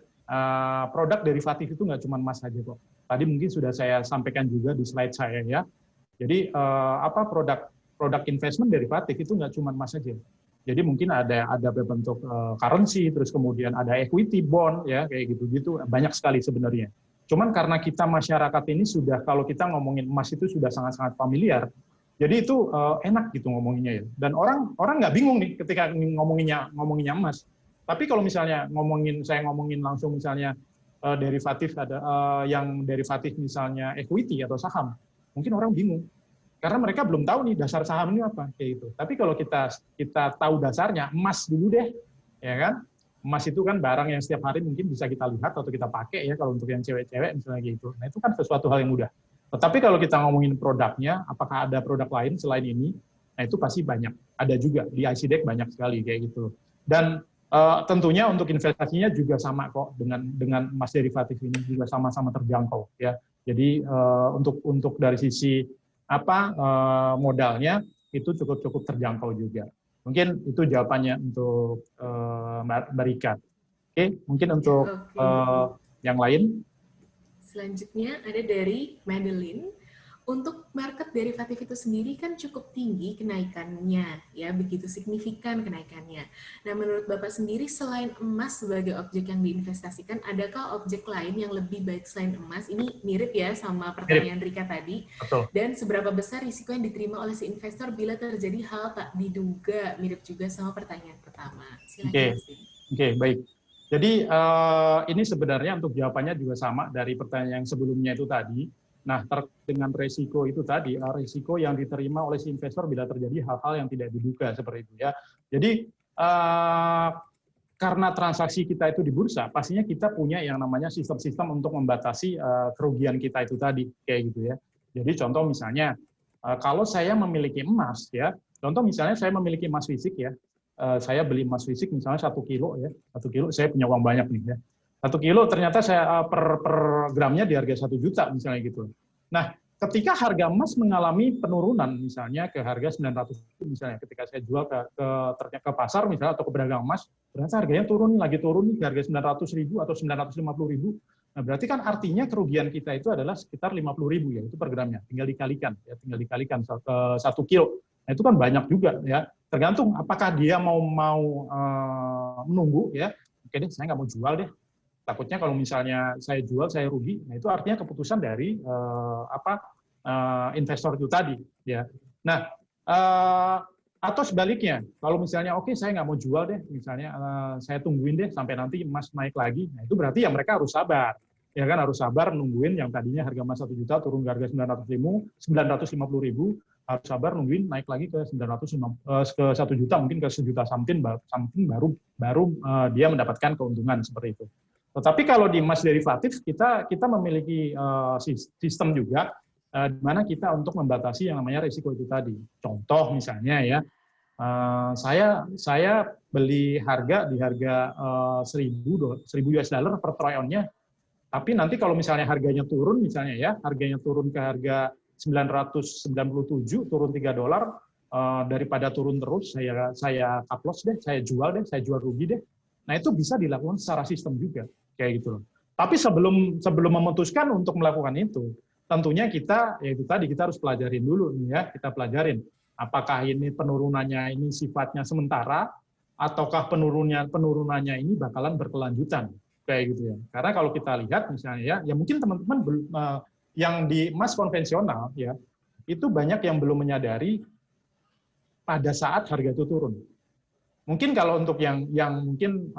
produk derivatif itu nggak cuma emas saja kok. Tadi mungkin sudah saya sampaikan juga di slide saya ya. Jadi produk investment derivatif itu nggak cuma emas saja. Jadi mungkin ada berbentuk currency, terus kemudian ada equity bond ya kayak gitu-gitu, banyak sekali sebenarnya. Cuman karena kita masyarakat ini sudah, kalau kita ngomongin emas itu sudah sangat-sangat familiar, jadi itu enak gitu ngomonginnya ya. Dan orang nggak bingung nih ketika ngomonginnya emas. Tapi kalau misalnya saya ngomongin langsung misalnya derivatif ada yang derivatif misalnya equity atau saham, mungkin orang bingung karena mereka belum tahu nih dasar saham ini apa kayak gitu. Tapi kalau kita tahu dasarnya, emas dulu deh, ya kan? Emas itu kan barang yang setiap hari mungkin bisa kita lihat atau kita pakai ya kalau untuk yang cewek-cewek misalnya gitu. Nah itu kan sesuatu hal yang mudah. Tetapi kalau kita ngomongin produknya, apakah ada produk lain selain ini? Nah itu pasti banyak. Ada juga di ICDEX banyak sekali kayak gitu. Dan tentunya untuk investasinya juga sama kok dengan emas derivatif ini juga sama-sama terjangkau ya. Jadi untuk dari sisi modalnya itu cukup terjangkau juga. Mungkin itu jawabannya untuk Mbak Rika. Oke, mungkin untuk yang lain. Selanjutnya ada dari Madeline. Untuk market derivatif itu sendiri kan cukup tinggi kenaikannya, ya begitu signifikan kenaikannya. Nah, menurut Bapak sendiri selain emas sebagai objek yang diinvestasikan, adakah objek lain yang lebih baik selain emas? Ini mirip ya sama pertanyaan Rika tadi. Betul. Dan seberapa besar risiko yang diterima oleh si investor bila terjadi hal tak diduga? Mirip juga sama pertanyaan pertama. Silakan. Oke, baik. Jadi ini sebenarnya untuk jawabannya juga sama dari pertanyaan yang sebelumnya itu tadi. Nah, dengan resiko itu tadi, resiko yang diterima oleh si investor bila terjadi hal-hal yang tidak diduga seperti itu ya. Jadi karena transaksi kita itu di bursa, pastinya kita punya yang namanya sistem-sistem untuk membatasi kerugian kita itu tadi, kayak gitu ya. Jadi contoh misalnya, kalau saya memiliki emas ya, contoh misalnya saya memiliki emas fisik ya, saya beli emas fisik misalnya 1 kilo ya, 1 kilo saya punya uang banyak nih ya. 1 kilo ternyata saya per gramnya di harga 1 juta misalnya gitu. Nah, ketika harga emas mengalami penurunan misalnya ke harga 900 misalnya ketika saya jual ke pasar misalnya atau ke pedagang emas, ternyata harganya turun ke harga 900.000 atau 950.000. Nah, berarti kan artinya kerugian kita itu adalah sekitar 50.000 ya, itu per gramnya. Tinggal dikalikan 1 kilo. Nah, itu kan banyak juga ya. Tergantung apakah dia mau menunggu ya. Oke deh, saya nggak mau jual deh. Takutnya kalau misalnya saya jual, saya rugi. Nah, itu artinya keputusan dari investor itu tadi. Ya. Nah, atau sebaliknya, kalau misalnya oke, saya nggak mau jual deh, misalnya saya tungguin deh sampai nanti emas naik lagi. Nah, itu berarti ya mereka harus sabar. Ya kan, harus sabar nungguin yang tadinya harga emas 1 juta turun ke harga 950.000, harus sabar nungguin naik lagi ke 1 juta, mungkin ke 1 juta something baru dia mendapatkan keuntungan seperti itu. Tetapi kalau di emas derivatif kita memiliki sistem juga di mana kita untuk membatasi yang namanya risiko itu tadi. Contoh misalnya ya, Saya beli harga di harga 1000 US dollar per troy ounce-nya. Tapi nanti kalau misalnya harganya turun, misalnya ya, harganya turun ke harga 997, turun $3, daripada turun terus, saya cut loss deh, saya jual rugi deh. Nah itu bisa dilakukan secara sistem juga, kayak gitu loh. Tapi sebelum memutuskan untuk melakukan itu, tentunya kita, yaitu tadi kita harus pelajarin dulu nih ya, kita pelajarin apakah ini penurunannya ini sifatnya sementara, ataukah penurunannya ini bakalan berkelanjutan, kayak gitu ya. Karena kalau kita lihat misalnya ya mungkin teman-teman yang di emas konvensional ya, itu banyak yang belum menyadari pada saat harga itu turun. Mungkin kalau untuk yang mungkin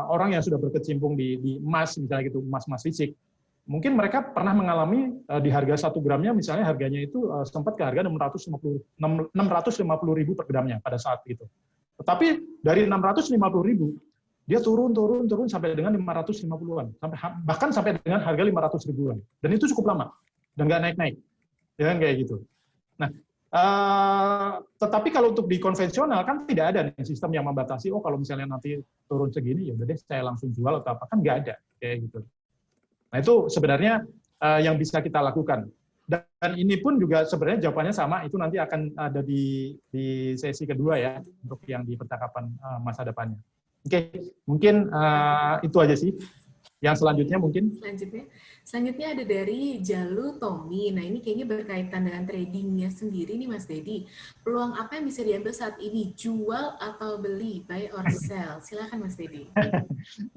orang yang sudah berkecimpung di emas misalnya gitu, emas fisik, mungkin mereka pernah mengalami di harga 1 gramnya misalnya harganya itu sempat ke harga 650.000 per gramnya pada saat itu. Tetapi dari 650.000 dia turun sampai dengan 550-an, bahkan sampai dengan harga 500 ribuan. Dan itu cukup lama dan nggak naik-naik. Ya kayak gitu. Nah, tetapi kalau untuk di konvensional kan tidak ada nih sistem yang membatasi, oh kalau misalnya nanti turun segini ya udah deh saya langsung jual atau apa, kan nggak ada kayak gitu. Nah itu sebenarnya yang bisa kita lakukan. Dan ini pun juga sebenarnya jawabannya sama, itu nanti akan ada di sesi kedua ya, untuk yang di percakapan masa depannya. Oke, mungkin itu aja sih. Yang selanjutnya mungkin? Selanjutnya ada dari Jalu Tommy. Nah ini kayaknya berkaitan dengan tradingnya sendiri nih Mas Dedi. Peluang apa yang bisa diambil saat ini? Jual atau beli? Buy or sell? Silakan Mas Dedi.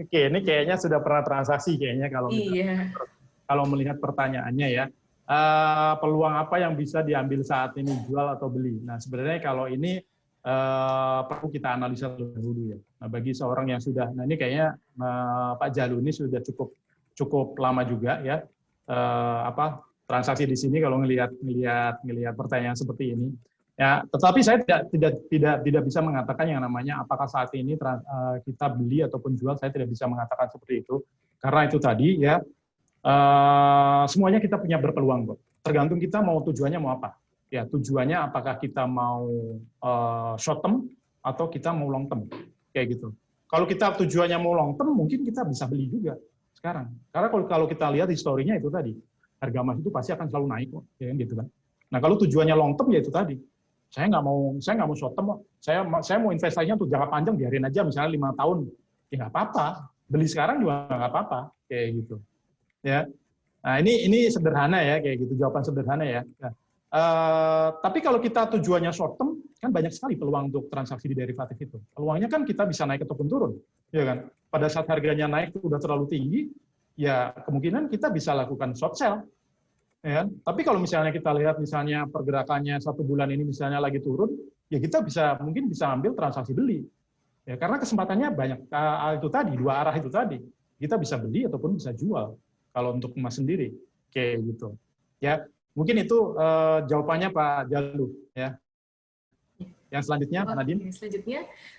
Oke, ini kayaknya sudah pernah transaksi kayaknya kalau melihat pertanyaannya ya. Peluang apa yang bisa diambil saat ini, jual atau beli? Nah sebenarnya kalau ini perlu kita analisa dulu ya. Nah, bagi seorang yang sudah, nah ini kayaknya Pak Jalu ini sudah cukup lama juga ya transaksi di sini kalau ngelihat pertanyaan seperti ini. Ya, tetapi saya tidak bisa mengatakan yang namanya apakah saat ini kita beli ataupun jual, saya tidak bisa mengatakan seperti itu karena itu tadi ya semuanya kita punya berpeluang kok. Tergantung kita mau tujuannya mau apa. Ya, tujuannya apakah kita mau short term atau kita mau long term, kayak gitu. Kalau kita tujuannya mau long term, mungkin kita bisa beli juga sekarang. Karena kalau kita lihat historinya itu tadi, harga emas itu pasti akan selalu naik kok, ya gitu kan. Nah kalau tujuannya long term ya itu tadi, saya nggak mau short term kok. Saya mau investasinya untuk jangka panjang, biarin aja misalnya 5 tahun, ya nggak apa-apa. Beli sekarang juga nggak apa-apa, kayak gitu. Ya. Nah ini sederhana ya, kayak gitu, jawaban sederhana ya. Nah, tapi kalau kita tujuannya short term, kan banyak sekali peluang untuk transaksi di derivatif itu. Peluangnya kan kita bisa naik ataupun turun, ya kan? Pada saat harganya naik udah terlalu tinggi, ya kemungkinan kita bisa lakukan short sell, ya kan? Tapi kalau misalnya kita lihat misalnya pergerakannya 1 bulan ini misalnya lagi turun, ya kita mungkin bisa ambil transaksi beli, ya karena kesempatannya banyak. Itu tadi 2 arah itu tadi, kita bisa beli ataupun bisa jual. Kalau untuk emas sendiri, kayak gitu, ya. Mungkin itu jawabannya Pak Jalu ya. Yang selanjutnya Pak Nadine.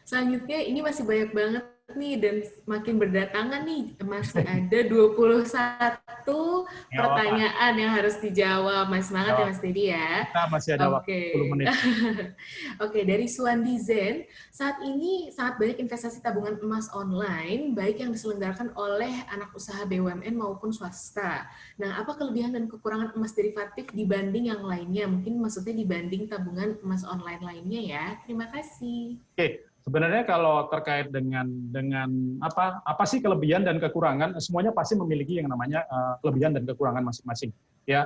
Selanjutnya ini masih banyak banget nih dan makin berdatangan nih, masih ada 21 pertanyaan yang harus dijawab. Mas semangat ya Mas Dedi ya. Kita masih ada waktu 10 menit. Oke, dari Suwandi Zen, saat ini sangat banyak investasi tabungan emas online, baik yang diselenggarakan oleh anak usaha BUMN maupun swasta. Nah, apa kelebihan dan kekurangan emas derivatif dibanding yang lainnya? Mungkin maksudnya dibanding tabungan emas online lainnya ya. Terima kasih. Oke. Sebenarnya kalau terkait dengan apa sih kelebihan dan kekurangan, semuanya pasti memiliki yang namanya kelebihan dan kekurangan masing-masing. Ya,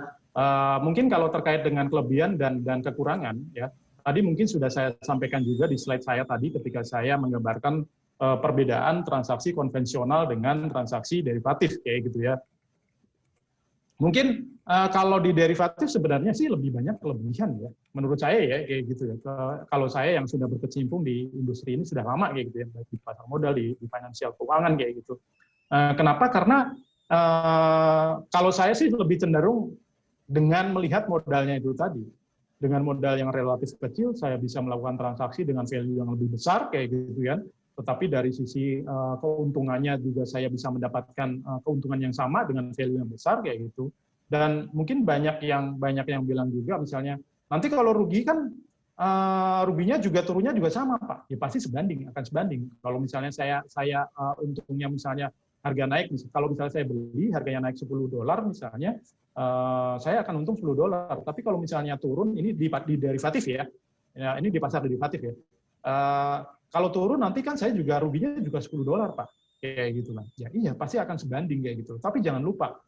mungkin kalau terkait dengan kelebihan dan kekurangan, ya tadi mungkin sudah saya sampaikan juga di slide saya tadi ketika saya menggambarkan perbedaan transaksi konvensional dengan transaksi derivatif, kayak gitu ya. Mungkin kalau di derivatif sebenarnya sih lebih banyak kelebihan ya, menurut saya ya kayak gitu ya. Kalau saya yang sudah berkecimpung di industri ini sudah lama kayak gitu ya, baik di pasar modal, di finansial keuangan kayak gitu. Kenapa? Karena kalau saya sih lebih cenderung dengan melihat modalnya itu tadi. Dengan modal yang relatif kecil, saya bisa melakukan transaksi dengan value yang lebih besar kayak gitu ya. Tetapi dari sisi keuntungannya juga saya bisa mendapatkan keuntungan yang sama dengan value yang besar kayak gitu. Dan mungkin banyak yang bilang juga misalnya nanti kalau rugi kan ruginya juga turunnya juga sama, Pak. Ya pasti sebanding, akan sebanding. Kalau misalnya saya untungnya misalnya harga naik, kalau misalnya saya beli harganya naik $10 misalnya, saya akan untung $10. Tapi kalau misalnya turun, ini di derivatif ya, ini di pasar derivatif ya. Kalau turun nanti kan saya juga ruginya juga $10, Pak. Kayak gitu lah. Ya iya, pasti akan sebanding kayak gitu. Tapi jangan lupa,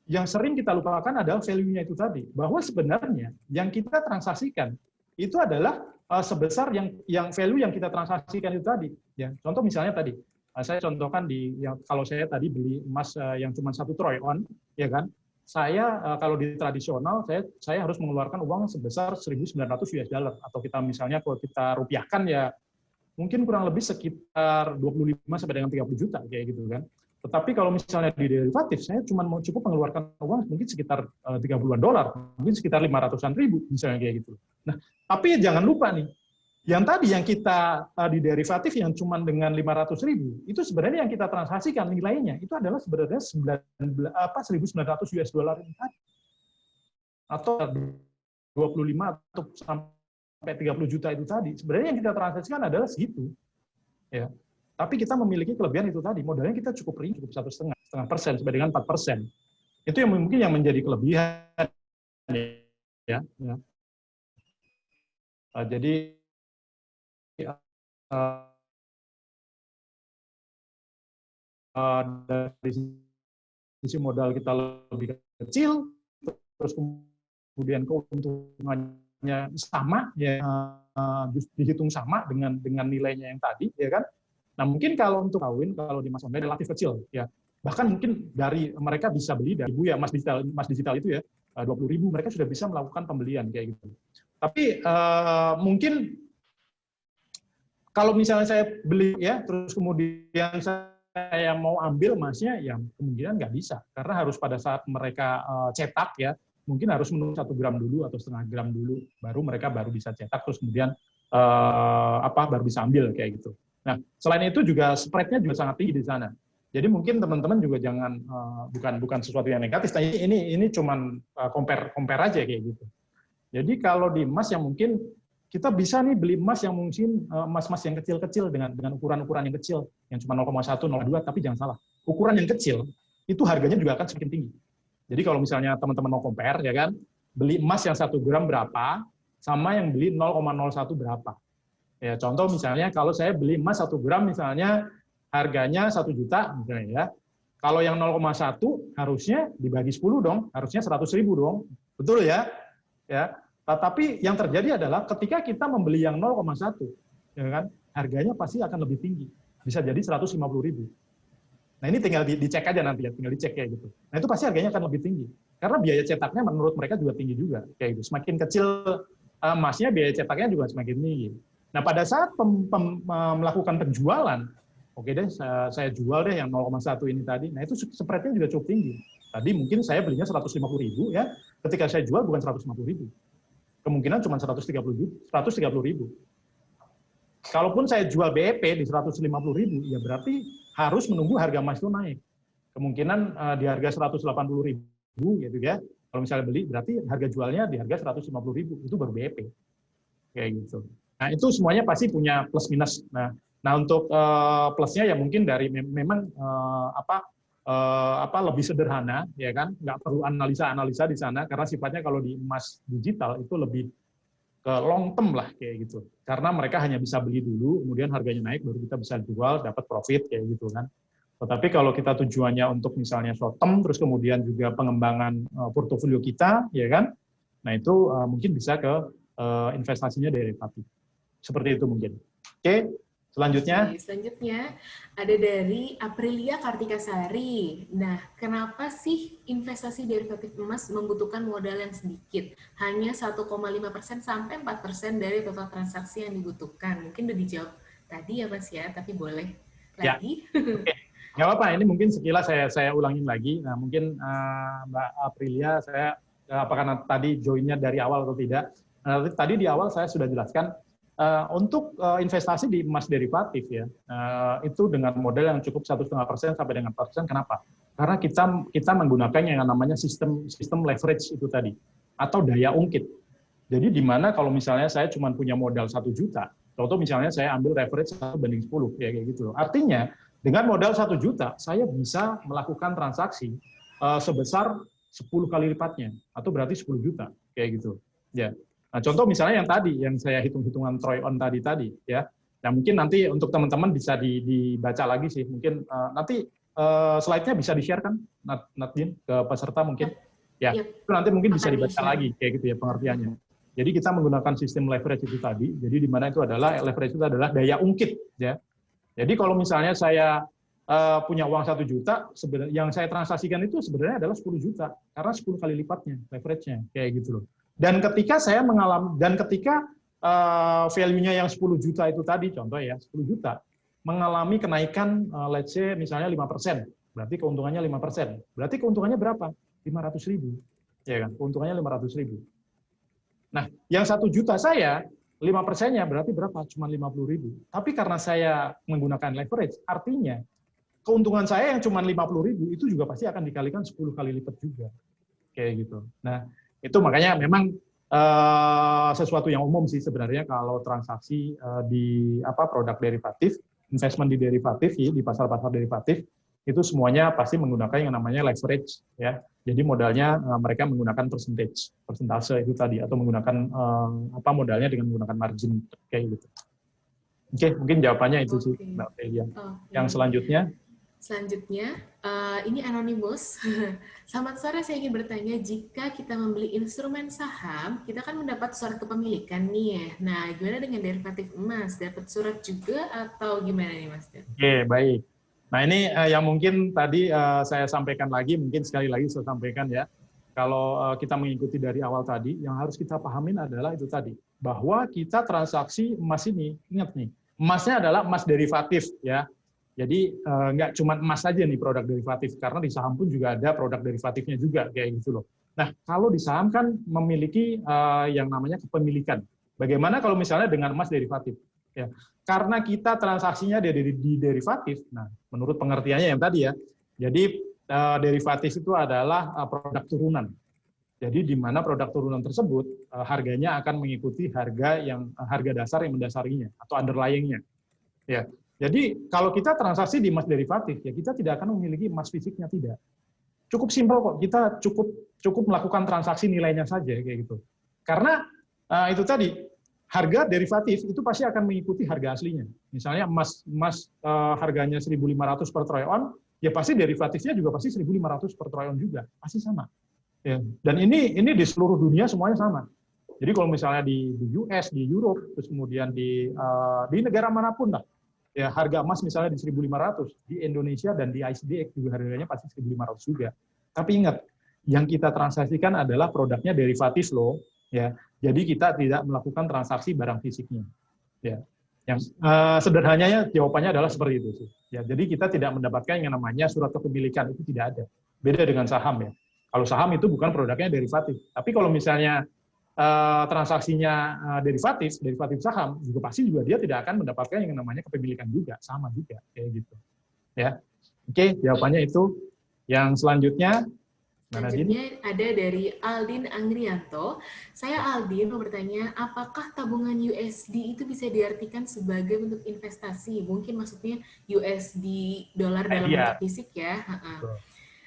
yang sering kita lupakan adalah value-nya itu tadi. Bahwa sebenarnya yang kita transaksikan itu adalah sebesar yang value yang kita transaksikan itu tadi. Ya, contoh misalnya tadi, saya contohkan kalau saya tadi beli emas yang cuma 1 troy on, ya kan? Saya kalau di tradisional saya harus mengeluarkan uang sebesar $1.900 atau kita misalnya kalau kita rupiahkan ya mungkin kurang lebih sekitar 25 sampai dengan 30 juta kayak gitu kan. Tetapi kalau misalnya di derivatif saya cuma mau cukup mengeluarkan uang mungkin sekitar $30-an, mungkin sekitar 500-an ribu misalnya kayak gitu. Nah, tapi jangan lupa nih, yang tadi yang kita di derivatif yang cuma dengan 500 ribu, itu sebenarnya yang kita transaksikan nilainya itu adalah sebenarnya $1.900 ini tadi. Atau 25 atau sampai 30 juta itu tadi. Sebenarnya yang kita transaksikan adalah segitu. Ya. Tapi kita memiliki kelebihan itu tadi. Modalnya kita cukup ringan, cukup 1,5% sampai dengan 4%. Itu yang mungkin yang menjadi kelebihan. Ya. Jadi dari sisi modal kita lebih kecil, terus kemudian keuntungannya sama, ya dihitung sama dengan nilainya yang tadi, ya kan? Nah mungkin kalau untuk kawin, kalau di emas online relatif kecil, ya bahkan mungkin dari mereka bisa beli dari ya emas digital itu ya 20.000 mereka sudah bisa melakukan pembelian kayak gitu. Tapi mungkin kalau misalnya saya beli ya, terus kemudian saya mau ambil emasnya, ya kemungkinan nggak bisa, karena harus pada saat mereka cetak ya, mungkin harus menunggu 1 gram dulu atau setengah gram dulu, baru mereka bisa cetak, terus kemudian baru bisa ambil kayak gitu. Nah, selain itu juga spread-nya juga sangat tinggi di sana. Jadi mungkin teman-teman juga jangan bukan sesuatu yang negatif. Nah, ini cuman compare aja kayak gitu. Jadi kalau di emas yang mungkin kita bisa nih beli emas yang mungkin emas-emas yang kecil-kecil dengan ukuran-ukuran yang kecil, yang cuma 0,1, 0,2, tapi jangan salah. Ukuran yang kecil, itu harganya juga akan semakin tinggi. Jadi kalau misalnya teman-teman mau compare, ya kan, beli emas yang 1 gram berapa, sama yang beli 0,01 berapa. Ya, contoh misalnya kalau saya beli emas 1 gram misalnya harganya 1 juta, misalnya ya. Kalau yang 0,1 harusnya dibagi 10 dong, harusnya 100.000 dong. Betul ya? Ya. Tapi yang terjadi adalah ketika kita membeli yang 0,1, ya kan, harganya pasti akan lebih tinggi. Bisa jadi 150.000. Nah ini tinggal dicek aja nanti ya, tinggal dicek kayak gitu. Nah itu pasti harganya akan lebih tinggi. Karena biaya cetaknya menurut mereka juga tinggi juga. Kayak gitu. Semakin kecil emasnya, biaya cetaknya juga semakin tinggi. Nah pada saat melakukan penjualan, oke deh saya jual deh yang 0,1 ini tadi, nah itu spreadnya juga cukup tinggi. Tadi mungkin saya belinya 150.000 ya, ketika saya jual bukan 150.000. Kemungkinan cuma 130.000. Kalaupun saya jual BEP di 150.000, ya berarti harus menunggu harga emas itu naik. Kemungkinan di harga 180.000 gitu ya. Kalau misalnya beli, berarti harga jualnya di harga 150.000, itu baru BEP. Kayak gitu. Nah itu semuanya pasti punya plus minus. Nah untuk plusnya ya mungkin dari memang lebih sederhana, ya kan, nggak perlu analisa di sana karena sifatnya kalau di emas digital itu lebih ke long term lah kayak gitu, karena mereka hanya bisa beli dulu, kemudian harganya naik baru kita bisa jual dapat profit kayak gitu kan. Tetapi kalau kita tujuannya untuk misalnya short term, terus kemudian juga pengembangan portofolio kita, ya kan, nah itu mungkin bisa ke investasinya derivatif, seperti itu mungkin. Oke. Selanjutnya. Oke, selanjutnya ada dari Aprilia Kartikasari. Nah, kenapa sih investasi derivatif emas membutuhkan modal yang sedikit? Hanya 1,5% sampai 4% dari total transaksi yang dibutuhkan. Mungkin udah dijawab tadi ya Mas ya, tapi boleh lagi. Ya. Oke. Nggak apa-apa, ini mungkin sekilas saya ulangin lagi. Nah, mungkin Mbak Aprilia, apakah tadi joinnya dari awal atau tidak? Nah, tadi di awal saya sudah jelaskan, untuk investasi di emas derivatif ya, itu dengan modal yang cukup 1,5% sampai dengan 4%. Kenapa? Karena kita menggunakan yang namanya sistem leverage itu tadi, atau daya ungkit. Jadi di mana kalau misalnya saya cuma punya modal 1 juta, contoh misalnya saya ambil leverage 1:10, ya kayak gitu. Artinya dengan modal 1 juta, saya bisa melakukan transaksi sebesar 10 kali lipatnya, atau berarti 10 juta, kayak gitu. Ya. Nah, contoh misalnya yang tadi, yang saya hitung-hitungan Troy on tadi, ya. Nah, mungkin nanti untuk teman-teman bisa dibaca lagi sih. Mungkin nanti slide-nya bisa di-share kan, Nadine, ke peserta mungkin. Ya, itu nanti mungkin bisa dibaca lagi, kayak gitu ya pengertiannya. Jadi kita menggunakan sistem leverage itu tadi. Jadi di mana itu adalah leverage itu adalah daya ungkit, ya. Jadi kalau misalnya saya punya uang 1 juta, yang saya transaksikan itu sebenarnya adalah 10 juta, karena 10 kali lipatnya leverage-nya, kayak gitu loh. Dan ketika saya mengalami, dan ketika value-nya yang 10 juta itu tadi, contoh ya, 10 juta, mengalami kenaikan, let's say, misalnya 5%, berarti keuntungannya 5%. Berarti keuntungannya berapa? 500.000. Ya kan? Keuntungannya 500.000. Nah, yang 1 juta saya, 5%-nya berarti berapa? Cuma 50.000. Tapi karena saya menggunakan leverage, artinya keuntungan saya yang cuma 50.000 itu juga pasti akan dikalikan 10 kali lipat juga. Kayak gitu. Nah, itu makanya memang sesuatu yang umum sih sebenarnya kalau transaksi di produk derivatif, investment di derivatif, di pasar-pasar derivatif, itu semuanya pasti menggunakan yang namanya leverage, ya. Jadi modalnya mereka menggunakan persentase itu tadi, atau menggunakan modalnya dengan menggunakan margin kayak gitu. Oke, mungkin jawabannya itu sih, Mbak Delia. Yang selanjutnya? Selanjutnya, ini Anonymous. Selamat sore, saya ingin bertanya, jika kita membeli instrumen saham, kita kan mendapat surat kepemilikan nih ya. Nah, gimana dengan derivatif emas? Dapat surat juga atau gimana nih, Mas? Oke, baik. Nah, ini yang mungkin tadi saya sampaikan lagi, mungkin sekali lagi saya sampaikan ya. Kalau kita mengikuti dari awal tadi, yang harus kita pahamin adalah itu tadi, bahwa kita transaksi emas ini, ingat nih, emasnya adalah emas derivatif ya. Jadi nggak cuma emas saja nih produk derivatif, karena di saham pun juga ada produk derivatifnya juga kayak gitu loh. Nah, kalau di saham kan memiliki yang namanya kepemilikan. Bagaimana kalau misalnya dengan emas derivatif? Ya, karena kita transaksinya di derivatif. Nah, menurut pengertiannya yang tadi ya. Jadi derivatif itu adalah produk turunan. Jadi di mana produk turunan tersebut harganya akan mengikuti harga dasar yang mendasarinya atau underlying-nya. Ya. Jadi kalau kita transaksi di emas derivatif, ya kita tidak akan memiliki emas fisiknya, tidak. Cukup simpel kok, kita cukup melakukan transaksi nilainya saja kayak gitu. Karena itu tadi, harga derivatif itu pasti akan mengikuti harga aslinya. Misalnya emas harganya 1.500 per troy ounce, ya pasti derivatifnya juga pasti 1.500 per troy ounce juga, pasti sama. Ya. Dan ini di seluruh dunia semuanya sama. Jadi kalau misalnya di US, di Europe, terus kemudian di negara manapun lah, ya harga emas misalnya di 1.500, di Indonesia dan di ICDX juga harganya pasti 1.500 juga. Tapi ingat, yang kita transaksikan adalah produknya derivatif loh, ya. Jadi kita tidak melakukan transaksi barang fisiknya. Ya. Yang sederhananya jawabannya adalah seperti itu sih. Ya, jadi kita tidak mendapatkan yang namanya surat kepemilikan, itu tidak ada. Beda dengan saham ya. Kalau saham itu bukan produknya derivatif. Tapi kalau misalnya transaksinya derivatif saham, juga pasti juga dia tidak akan mendapatkan yang namanya kepemilikan juga, sama juga kayak gitu. Ya. Oke, jawabannya itu. Yang selanjutnya ada dari Aldin Angrianto. Saya Aldin mau bertanya, apakah tabungan USD itu bisa diartikan sebagai bentuk investasi? Mungkin maksudnya USD dolar dalam bentuk fisik ya.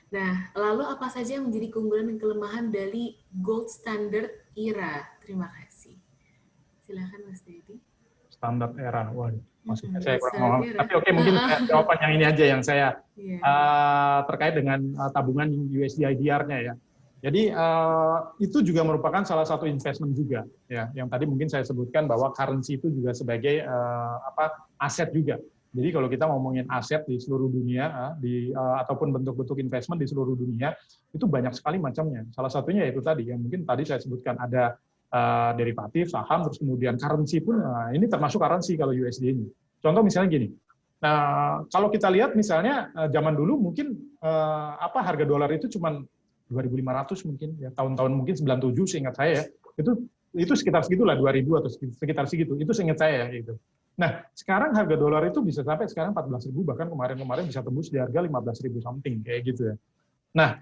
Nah, lalu apa saja yang menjadi keunggulan dan kelemahan dari gold standard era? Terima kasih. Silakan Mas Dedi. Standar era, waduh, maksudnya saya kurang paham. Tapi oke, mungkin jawaban yang ini aja yang saya terkait dengan tabungan USD IDR-nya ya. Jadi itu juga merupakan salah satu investment juga, ya. Yang tadi mungkin saya sebutkan bahwa currency itu juga sebagai aset juga. Jadi kalau kita ngomongin aset di seluruh dunia, ataupun bentuk-bentuk investment di seluruh dunia, itu banyak sekali macamnya. Salah satunya yaitu tadi, yang mungkin tadi saya sebutkan ada derivatif, saham, terus kemudian currency pun, ini termasuk currency kalau USD ini. Contoh misalnya gini, kalau kita lihat misalnya zaman dulu mungkin harga dolar itu cuma 2.500 mungkin, ya tahun-tahun mungkin 97 seingat saya ya, itu sekitar segitulah 2.000 atau sekitar segitu, itu seingat saya gitu. Nah, sekarang harga dolar itu bisa sampai sekarang 14.000, bahkan kemarin-kemarin bisa tembus di harga 15.000 something kayak gitu ya. Nah,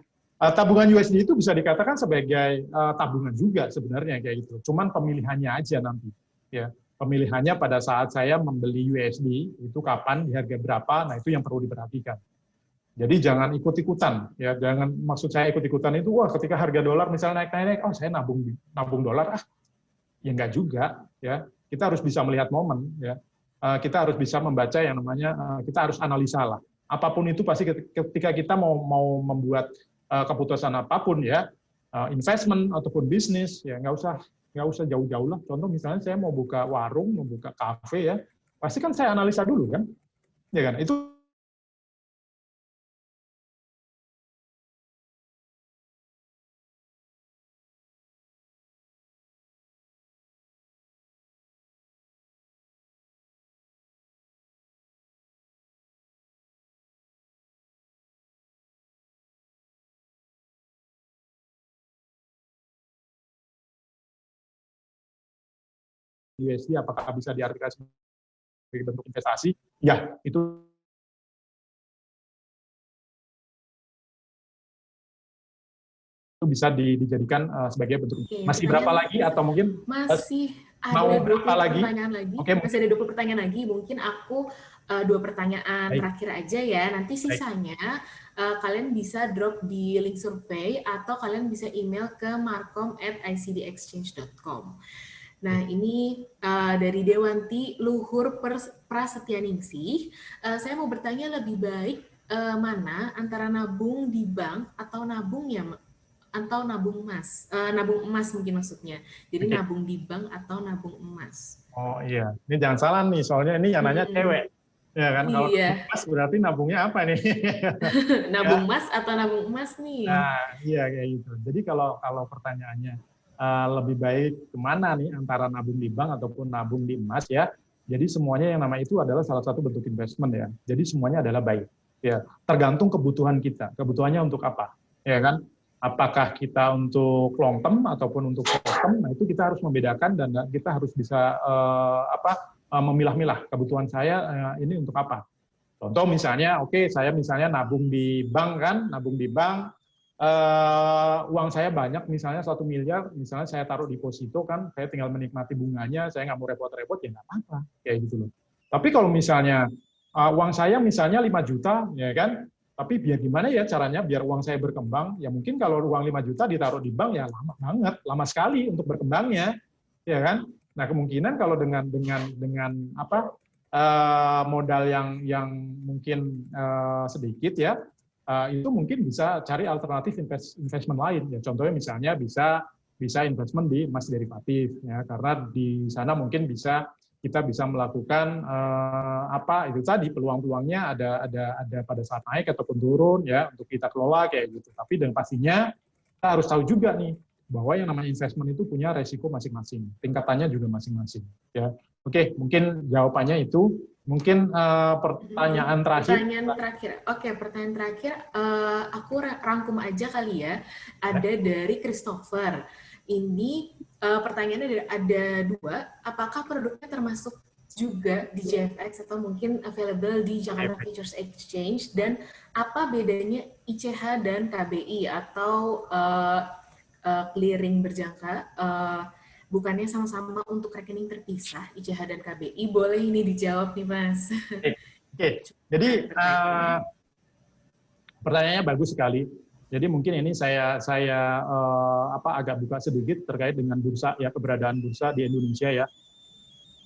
Tabungan USD itu bisa dikatakan sebagai tabungan juga sebenarnya kayak gitu. Cuman pemilihannya aja nanti. Ya, pemilihannya pada saat saya membeli USD itu kapan, di harga berapa, nah itu yang perlu diperhatikan. Jadi jangan ikut-ikutan, ya jangan maksud saya ikut-ikutan itu wah ketika harga dolar misalnya naik-naik, oh saya nabung dolar ya enggak juga, ya kita harus bisa melihat momen, ya kita harus bisa membaca yang namanya kita harus analisa lah. Apapun itu pasti ketika kita mau membuat keputusan apapun ya investment ataupun bisnis ya nggak usah jauh-jauh lah. Contoh misalnya saya mau buka warung, mau buka kafe ya, pasti kan saya analisa dulu kan, ya kan itu USD apakah bisa diartikan sebagai bentuk investasi? Ya, itu bisa dijadikan sebagai bentuk. Oke, Masih berapa lagi atau mungkin masih mau ada 20 berapa lagi? pertanyaan lagi. Oke, Masih ada 20 pertanyaan lagi. Mungkin aku 2 pertanyaan baik. terakhir aja ya. Nanti sisanya kalian bisa drop di link survei atau kalian bisa email ke markom@icdexchange.com. Nah, ini dari Dewanti Luhur Prasetyaningsih. Saya mau bertanya lebih baik mana antara nabung di bank atau nabung emas mungkin maksudnya. Jadi nabung di bank atau nabung emas. Oh iya, ini jangan salah nih, soalnya ini yang nanya cewek. Ya kan, kalau Iya. emas berarti nabungnya apa nih? Nabung emas atau nabung emas nih? Nah, iya kayak gitu. Jadi kalau pertanyaannya lebih baik kemana nih antara nabung di bank ataupun nabung di emas ya. Jadi semuanya yang nama itu adalah salah satu bentuk investment ya. Jadi semuanya adalah baik. Ya, tergantung kebutuhan kita. Kebutuhannya untuk apa? Ya kan? Apakah kita untuk long term ataupun untuk short term? Nah, itu kita harus membedakan dan kita harus bisa memilah-milah kebutuhan saya ini untuk apa. Contoh misalnya, oke, saya misalnya nabung di bank kan, nabung di bank, uang saya banyak, misalnya 1 miliar, misalnya saya taruh deposito kan, saya tinggal menikmati bunganya, saya nggak mau repot-repot, ya nggak apa-apa, kayak gitu loh. Tapi kalau misalnya uang saya misalnya 5 juta, ya kan, tapi biar gimana ya caranya biar uang saya berkembang, ya mungkin kalau uang 5 juta ditaruh di bank, ya lama banget, lama sekali untuk berkembangnya, ya kan. Nah kemungkinan kalau dengan apa modal yang mungkin sedikit ya, itu mungkin bisa cari alternatif investment lain. Ya, contohnya misalnya bisa investment di emas derivatif, ya, karena di sana mungkin kita bisa melakukan apa itu tadi peluang-peluangnya ada pada saat naik ataupun turun ya untuk kita kelola kayak gitu. Tapi dan pastinya kita harus tahu juga nih bahwa yang namanya investment itu punya resiko masing-masing, tingkatannya juga masing-masing. Ya, oke, mungkin jawabannya itu. Mungkin pertanyaan terakhir. Pertanyaan terakhir. Oke, pertanyaan terakhir. Aku rangkum aja kali ya. Ada dari Christopher. Ini pertanyaannya ada 2. Apakah produknya termasuk juga di JFX atau mungkin available di Jakarta Futures Exchange? Dan apa bedanya ICH dan KBI atau clearing berjangka? Bukannya sama-sama untuk rekening terpisah, ICH dan KBI? Boleh ini dijawab nih, Mas. Oke. Jadi pertanyaannya bagus sekali. Jadi mungkin ini saya agak buka sedikit terkait dengan bursa ya, keberadaan bursa di Indonesia ya.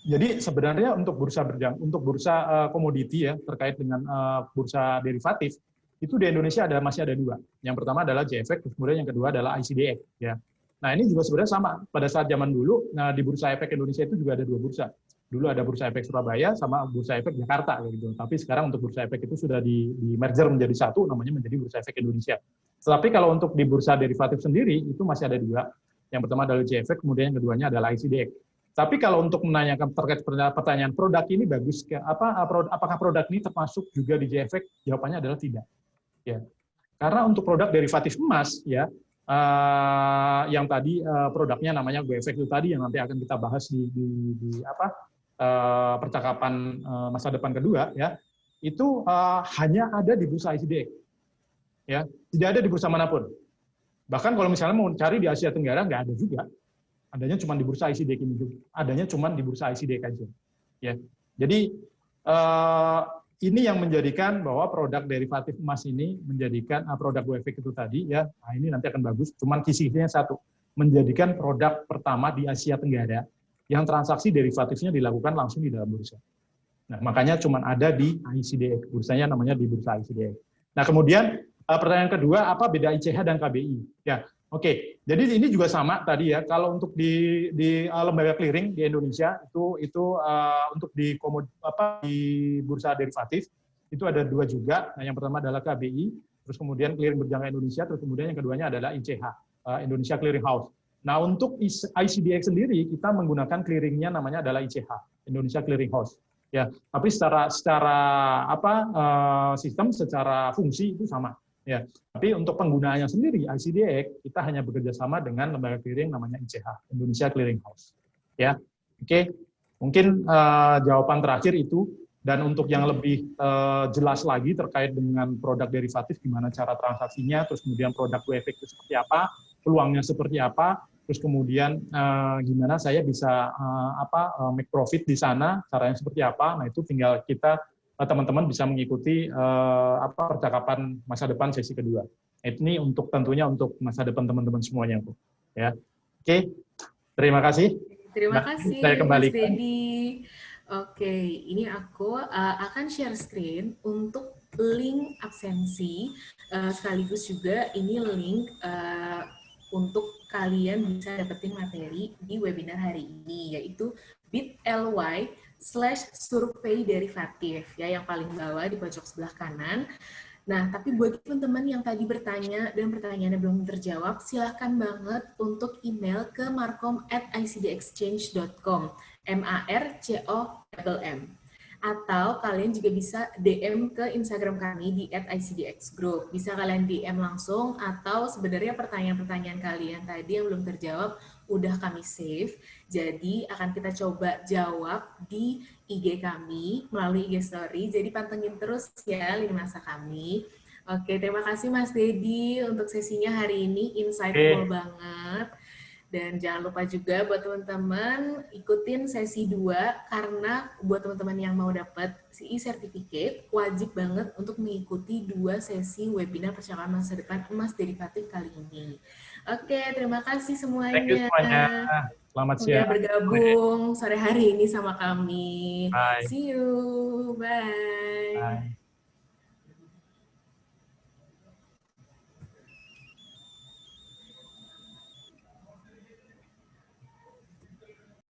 Jadi sebenarnya untuk bursa komoditi ya terkait dengan bursa derivatif itu di Indonesia masih ada 2. Yang pertama adalah JFX, kemudian yang kedua adalah ICDX ya. Nah, ini juga sebenarnya sama. Pada saat zaman dulu, di Bursa Efek Indonesia itu juga ada 2 bursa. Dulu ada Bursa Efek Surabaya sama Bursa Efek Jakarta gitu. Tapi sekarang untuk Bursa Efek itu sudah di merger menjadi satu, namanya menjadi Bursa Efek Indonesia. Tetapi kalau untuk di bursa derivatif sendiri itu masih ada 2. Yang pertama adalah JFX, kemudian yang keduanya adalah ICDX. Tapi kalau untuk menanyakan terkait pertanyaan produk ini bagus, apakah produk ini termasuk juga di JFX? Jawabannya adalah tidak. Ya. Karena untuk produk derivatif emas ya, yang tadi produknya namanya GoEFX itu tadi yang nanti akan kita bahas di percakapan masa depan kedua ya, itu hanya ada di bursa ICDX ya, tidak ada di bursa manapun. Bahkan kalau misalnya mau cari di Asia Tenggara, nggak ada juga. Adanya cuma di bursa ICDX ini juga. Adanya cuma di bursa ICDX aja. Ya. Jadi ini yang menjadikan bahwa produk derivatif emas ini menjadikan produk WFX itu tadi ya. Nah, ini nanti akan bagus. Cuman kisi-kisinya satu, menjadikan produk pertama di Asia Tenggara yang transaksi derivatifnya dilakukan langsung di dalam bursa. Nah, makanya cuma ada di ICDX, bursanya namanya di bursa ICDX. Nah, kemudian pertanyaan kedua, apa beda ICH dan KBI? Ya, oke. Jadi ini juga sama tadi ya. Kalau untuk di lembaga clearing di Indonesia itu untuk di bursa derivatif itu ada dua juga. Nah, yang pertama adalah KBI, terus kemudian clearing berjangka Indonesia, terus kemudian yang keduanya adalah ICH, Indonesia Clearing House. Nah, untuk ICDX sendiri kita menggunakan clearingnya namanya adalah ICH, Indonesia Clearing House. Ya, tapi secara sistem, secara fungsi itu sama. Ya, tapi untuk penggunaannya sendiri ICDX kita hanya bekerja sama dengan lembaga clearing namanya ICH, Indonesia Clearing House. Ya, oke. Mungkin jawaban terakhir itu. Dan untuk yang lebih jelas lagi terkait dengan produk derivatif, gimana cara transaksinya, terus kemudian produk WFX itu seperti apa, peluangnya seperti apa, terus kemudian gimana saya bisa make profit di sana, caranya seperti apa. Nah, itu tinggal kita teman-teman bisa mengikuti percakapan masa depan sesi kedua. Ini untuk tentunya untuk masa depan teman-teman semuanya, Bu. Ya. Oke. Terima kasih. Terima Nah, kasih saya Mas kembalikan. Dedi. Oke, ini aku akan share screen untuk link absensi, sekaligus juga ini link untuk kalian bisa dapetin materi di webinar hari ini, yaitu bit.ly/survei derivatif, ya, yang paling bawah di pojok sebelah kanan. Nah, tapi buat teman-teman yang tadi bertanya dan pertanyaannya belum terjawab, silahkan banget untuk email ke markom@icdexchange.com, MARCOMM. Atau kalian juga bisa DM ke Instagram kami di @icdxgroup. Bisa kalian DM langsung, atau sebenarnya pertanyaan-pertanyaan kalian tadi yang belum terjawab udah kami save. Jadi akan kita coba jawab di IG kami melalui IG Story. Jadi pantengin terus ya lini masa kami. Oke, terima kasih Mas Dedi untuk sesinya hari ini, insightful banget. Dan jangan lupa juga buat teman-teman ikutin sesi 2, karena buat teman-teman yang mau dapat CE Certificate, wajib banget untuk mengikuti 2 sesi webinar percakapan masa depan emas derivatif kali ini. Oke, terima kasih semuanya. Thank you semuanya. Selamat Udah siang. bergabung sore hari ini sama kami. Bye. See you. Bye. Bye.